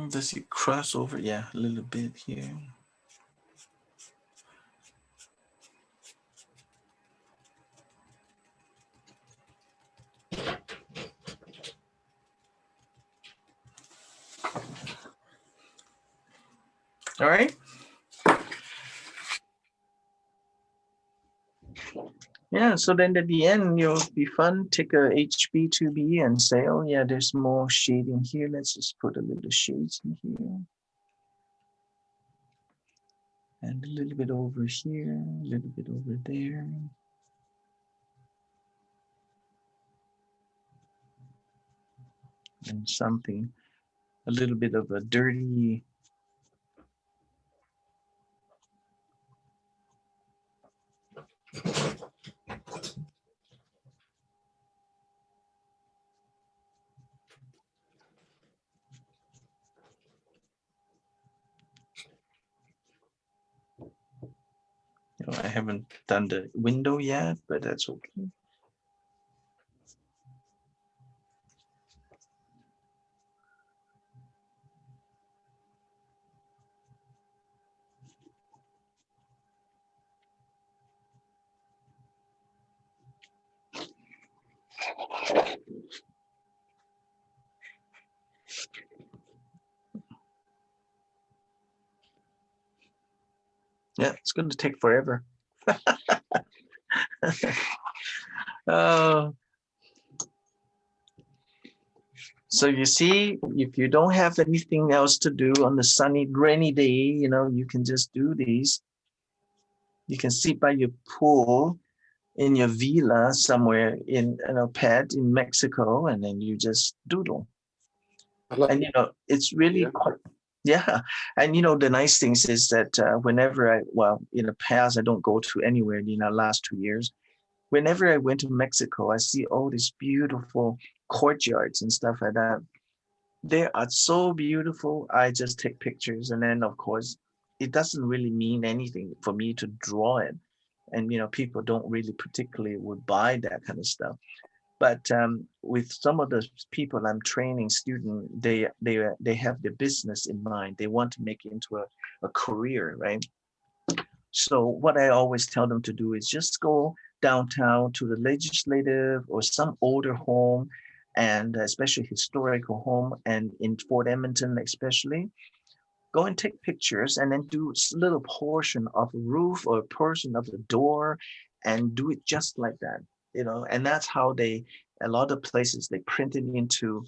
Does it cross over? Yeah, a little bit here. All right. Yeah, so then at the end, you'll be fun. Take a HB2B and say, oh yeah, there's more shading here. Let's just put a little shades in here. And a little bit over here, a little bit over there. And something, a little bit of a dirty. I haven't done the window yet, but that's okay. Yeah, it's going to take forever. Oh. So you see, if you don't have anything else to do on the sunny, rainy day, you can just do these. You can sit by your pool in your villa somewhere in a pad in Mexico, and then you just doodle. And it's really quite, yeah. And the nice things is that whenever in the past I don't go to anywhere in the last 2 years. Whenever I went to Mexico, I see all these beautiful courtyards and stuff like that. They are so beautiful. I just take pictures, and then of course, it doesn't really mean anything for me to draw it. And people don't really particularly would buy that kind of stuff. But with some of the people I'm training, student, they have their business in mind. They want to make it into a career, right? So what I always tell them to do is just go downtown to the legislative or some older home, and especially historical home, and in Fort Edmonton especially, go and take pictures and then do a little portion of a roof or a portion of the door and do it just like that, and that's how a lot of places, they print it into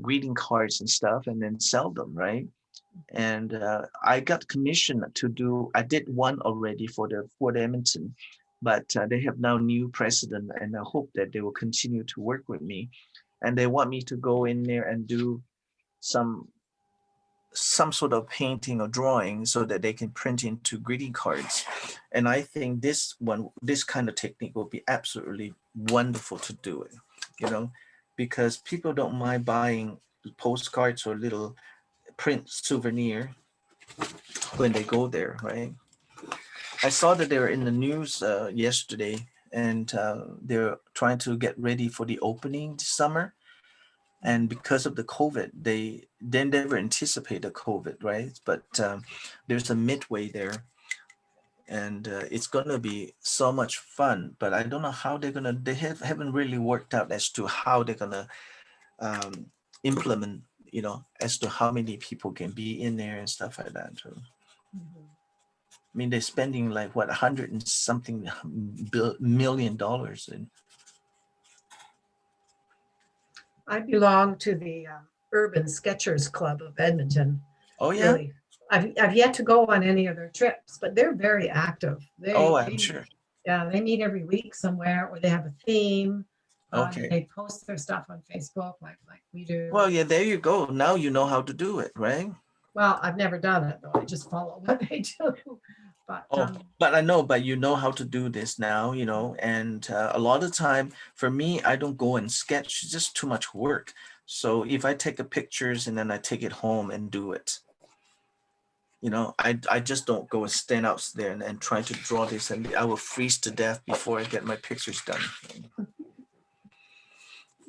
greeting cards and stuff and then sell them, right? And I got commissioned to do, I did one already for the Fort Edmonton, but they have now new president, and I hope that they will continue to work with me. And they want me to go in there and do some sort of painting or drawing so that they can print into greeting cards. And I think this kind of technique will be absolutely wonderful to do it, because people don't mind buying postcards or little print souvenir when they go there, right? I saw that they were in the news yesterday, and they're trying to get ready for the opening this summer. And because of the COVID, they never anticipated COVID, right? But there's a midway there, and it's gonna be so much fun. But I don't know how they're gonna. They haven't really worked out as to how they're gonna implement, as to how many people can be in there and stuff like that. So, I mean, they're spending like what, $100 and something million in. I belong to the Urban Sketchers Club of Edmonton. Oh yeah. Really. I've yet to go on any of their trips, but they're very active. I'm sure. Yeah, they meet every week somewhere, or they have a theme. Okay. They post their stuff on Facebook like we do. Well, yeah, there you go. Now you know how to do it, right? Well, I've never done it though. I just follow what they do. But but I know, but you know how to do this now, and a lot of time for me, I don't go and sketch, it's just too much work. So if I take the pictures and then I take it home and do it, I just don't go and stand out there and try to draw this, and I will freeze to death before I get my pictures done.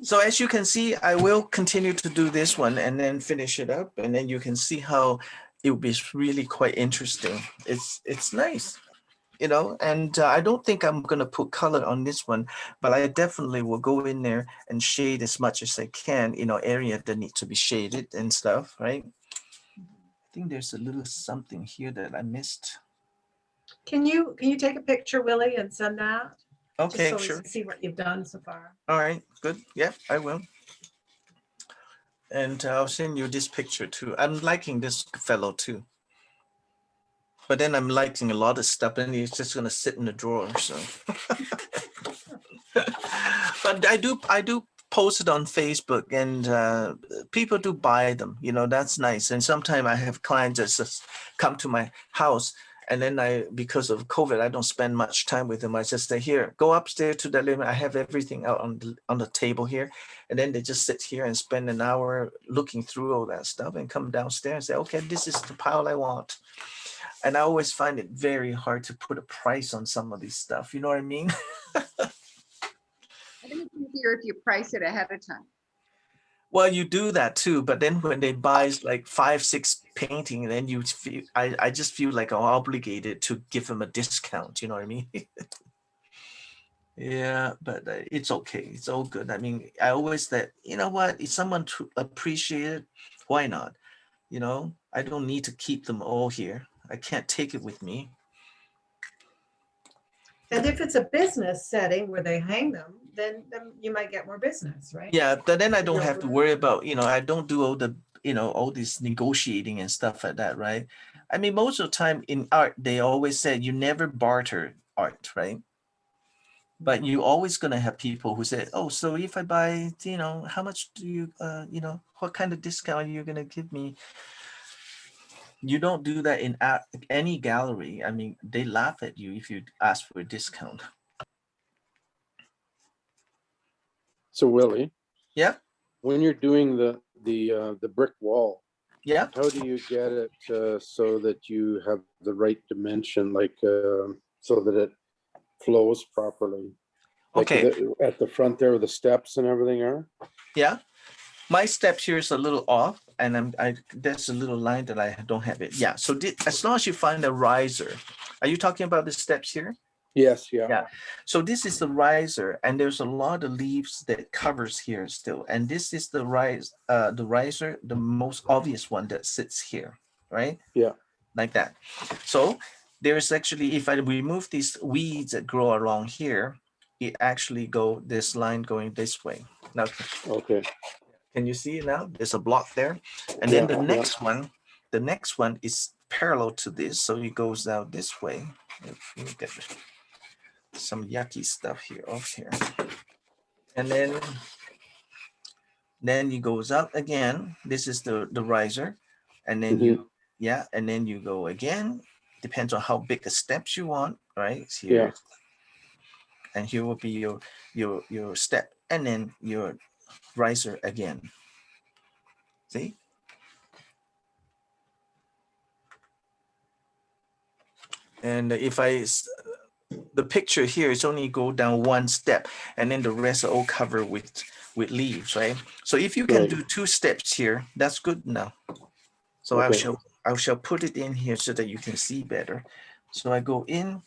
So as you can see, I will continue to do this one and then finish it up, and then you can see how it will be really quite interesting. It's nice, you know, and I don't think I'm gonna put color on this one, but I definitely will go in there and shade as much as I can, you know, area that need to be shaded and stuff, right? I think there's a little something here that I missed. Can you take a picture, Willie, and send that? Just Okay, so we sure. can see what you've done so far. All right, good. Yeah, I will. And I'll send you this picture too. I'm liking this fellow too. But then I'm liking a lot of stuff and he's just gonna sit in the drawer, so. But I do post it on Facebook and people do buy them, you know, that's nice. And sometimes I have clients that just come to my house and then because of COVID, I don't spend much time with them. I just say, here, go upstairs to the living room. I have everything out on the table here. And then they just sit here and spend an hour looking through all that stuff and come downstairs and say, okay, this is the pile I want. And I always find it very hard to put a price on some of these stuff. You know what I mean? I think it's easier if you price it ahead of time. Well, you do that too, but then when they buy like 5, 6 painting, then you feel I just feel like I'm obligated to give them a discount. You know what I mean? Yeah, but it's okay. It's all good. I mean, I always that you know what? If someone appreciate it, why not? You know, I don't need to keep them all here. I can't take it with me. And if it's a business setting where they hang them, then you might get more business, right? Yeah, but then I don't You're have to right. worry about, you know, I don't do all the, you know, all this negotiating and stuff like that, right? I mean, most of the time in art, they always said you never barter art, right? But you always gonna have people who say, oh, so if I buy, you know, how much do you, you know, what kind of discount are you gonna give me? You don't do that in any gallery. I mean, they laugh at you if you ask for a discount. So Willie, Yeah, when you're doing the brick wall, yeah. how do you get it so that you have the right dimension, like so that it flows properly? Like Okay, at the front there, where the steps and everything are. yeah. My steps here is a little off, and there's a little line that I don't have it. Yeah. So as long as you find a riser, are you talking about the steps here? Yes, yeah. Yeah. So this is the riser, and there's a lot of leaves that covers here still, and this is the riser, the most obvious one that sits here, right? Yeah. Like that. So there's actually, if I remove these weeds that grow along here, it actually this line going this way. Now, Okay. can you see it now? There's a block there. And then Yeah, the next one is parallel to this. So it goes out this way. Let me get some yucky stuff here off here. And then it goes up again. This is the riser. And then and then you go again. Depends on how big the steps you want, right? Here. Yeah. And here will be your step and then your riser again. See? And if the picture here is only go down one step and then the rest are all covered with leaves, right? So if you can Right. do 2 steps here, that's good now. So Okay. I shall put it in here so that you can see better. So I go in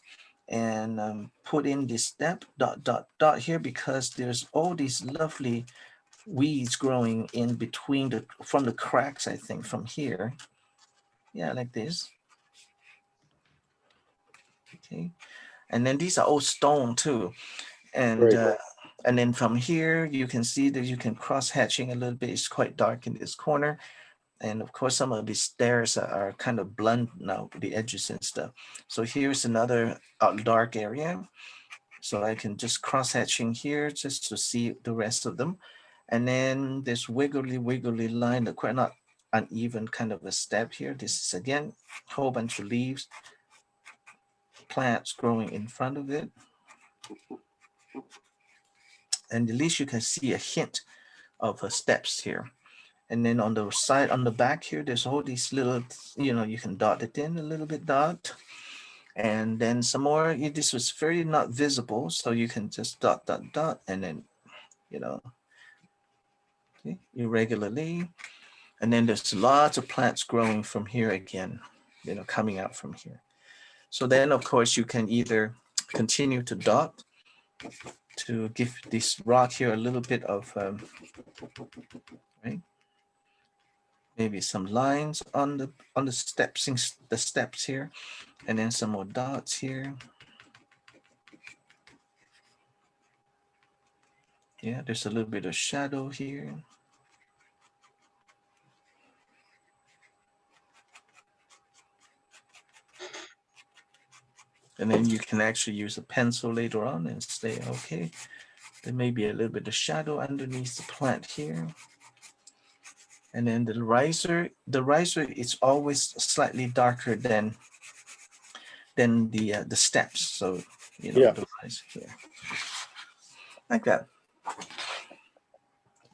and put in this step dot dot dot here because there's all these lovely weeds growing in between from the cracks, I think, from here. Yeah, like this. Okay. And then these are all stone too. And Right. and then from here, you can see that you can cross hatching a little bit. It's quite dark in this corner. And of course, some of these stairs are kind of blunt now, the edges and stuff. So here's another dark area. So I can just cross hatching here just to see the rest of them. And then this wiggly line, the quite not uneven kind of a step here. This is again, a whole bunch of leaves, plants growing in front of it. And at least you can see a hint of steps here. And then on the side, on the back here, there's all these little, you know, you can dot it in a little bit dot. And then some more, this was very not visible. So you can just dot, dot, dot, and then, you know, see, irregularly. And then there's lots of plants growing from here again, you know, coming out from here. So then, of course, you can either continue to dot to give this rock here a little bit of, right? Maybe some lines on the steps here, and then some more dots here. Yeah, there's a little bit of shadow here. And then you can actually use a pencil later on and say, okay, there may be a little bit of shadow underneath the plant here. And then the riser is always slightly darker than the steps. So, you know, Yeah. the riser here, like that.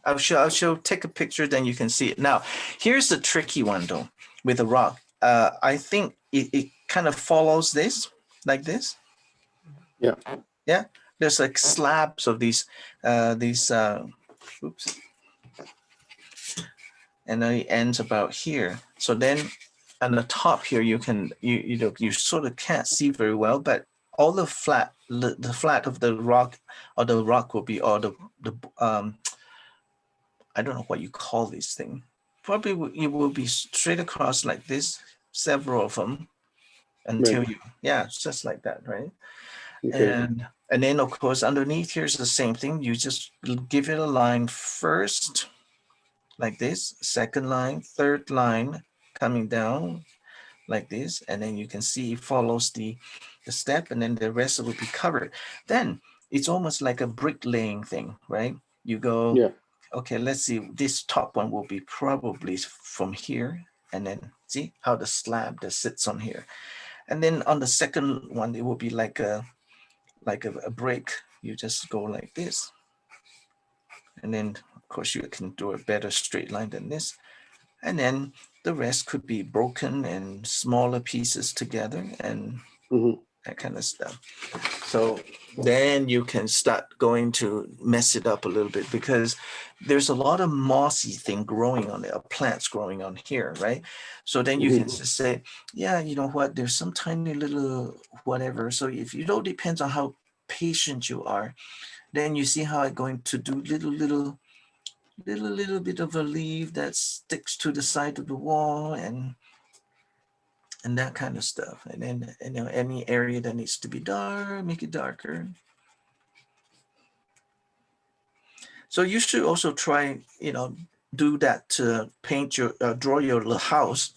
I'll show, take a picture, then you can see it. Now, here's the tricky one though, with the rock. I think it kind of follows this, like this. Yeah. Yeah, there's like slabs of these, oops. And then it ends about here. So then on the top here, you can, you know, you sort of can't see very well, but all the flat of the rock, or the rock will be, or the I don't know what you call this thing. Probably it will be straight across like this, several of them, until Right. you, yeah, it's just like that, right? Okay. And then of course underneath here's the same thing. You just give it a line first, like this, second line, third line coming down like this, and then you can see it follows the step, and then the rest will be covered. Then it's almost like a bricklaying thing, right? You go, Yeah. okay, let's see, this top one will be probably from here, and then see how the slab that sits on here. And then on the second one, it will be like a brick. You just go like this. And then of course you can do a better straight line than this. And then the rest could be broken and smaller pieces together and Mhm. that kind of stuff. So then you can start going to mess it up a little bit, because there's a lot of mossy thing growing on it, plants growing on here, right? So then you can just say, yeah, you know what, there's some tiny little whatever. So if you know, depends on how patient you are, then you see how I'm going to do little bit of a leaf that sticks to the side of the wall and that kind of stuff. And then, you know, any area that needs to be dark, make it darker. So you should also try, you know, do that to paint your, draw your little house,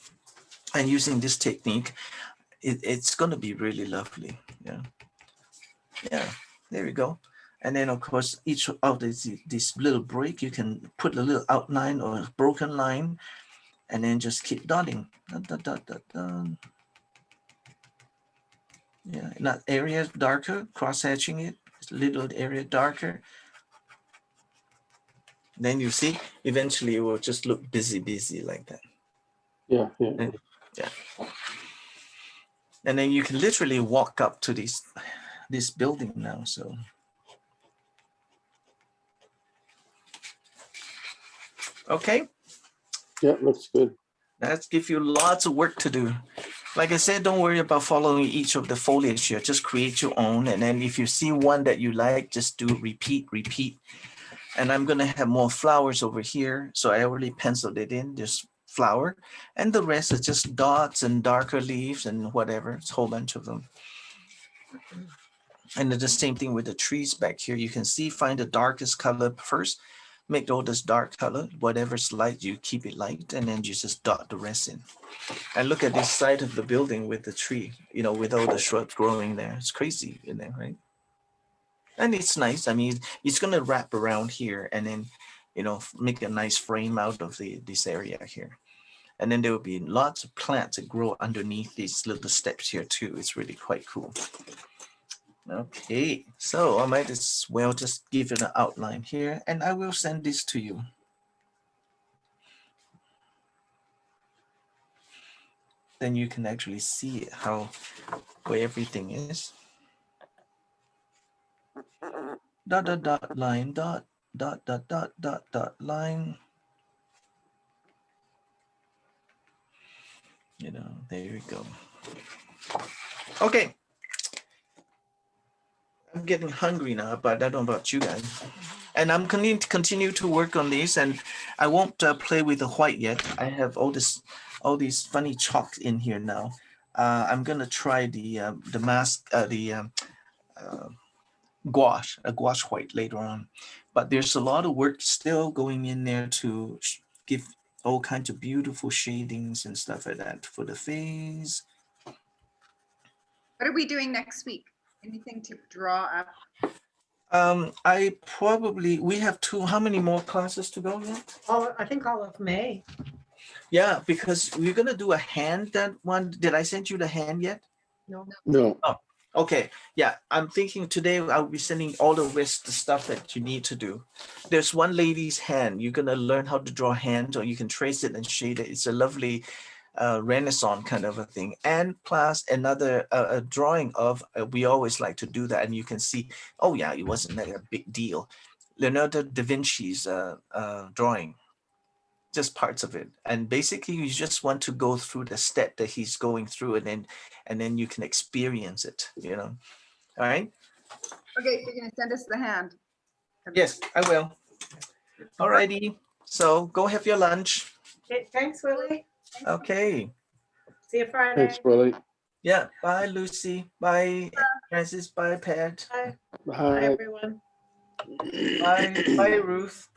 and using this technique, it's going to be really lovely. Yeah. Yeah, there we go. And then of course, each of this little break, you can put a little outline or a broken line, and then just keep dotting. Dot, dot, dot, dot, dot. Yeah, in that area darker, cross-hatching it, little area darker. Then you see, eventually it will just look busy like that. Yeah. Yeah. And, yeah. And then you can literally walk up to this building now. So. Okay. Yeah. Looks good. That's give you lots of work to do. Like I said, don't worry about following each of the foliage here. Just create your own. And then if you see one that you like, just do repeat. And I'm going to have more flowers over here. So I already penciled it in, this flower. And the rest is just dots and darker leaves and whatever. It's a whole bunch of them. And the same thing with the trees back here. You can see, find the darkest color first. Make all this dark color. Whatever's light, you keep it light. And then you just dot the rest in. And look at this side of the building with the tree, you know, with all the shrubs growing there. It's crazy in there, right? And it's nice. I mean, it's going to wrap around here and then, you know, make a nice frame out of this area here. And then there will be lots of plants that grow underneath these little steps here too. It's really quite cool. Okay, so I might as well just give it an outline here, and I will send this to you. Then you can actually see how, where everything is. Dot, dot, dot, line, dot, dot, dot, dot, dot, dot, line. You know, there you go. Okay. I'm getting hungry now, but I don't know about you guys. And I'm going to continue to work on these, and I won't play with the white yet. I have all these funny chalk in here now. I'm gonna try the mask, gouache, a gouache white later on. But there's a lot of work still going in there to give all kinds of beautiful shadings and stuff like that for the face. What are we doing next week? Anything to draw up? We have how many more classes to go yet? I think all of May. Yeah, because we're gonna do a hand, that one. Did I send you the hand yet? No, Okay, yeah, I'm thinking today I'll be sending all the rest, the stuff that you need to do. There's one lady's hand. You're gonna learn how to draw hands, or you can trace it and shade it. It's a lovely Renaissance kind of a thing. And plus another a drawing of, we always like to do that, and you can see, oh yeah, it wasn't like a big deal. Leonardo da Vinci's drawing, just parts of it. And basically you just want to go through the step that he's going through, and then you can experience it, you know. All right. Okay, so you're gonna send us the hand. Yes, I will. All righty. So go have your lunch. Okay, thanks, Willie. Okay. See you Friday. thanks, Willie. Yeah. Bye, Lucy. Bye, Francis. Bye, Pat. Bye. Bye, Bye. everyone. Bye, Ruth.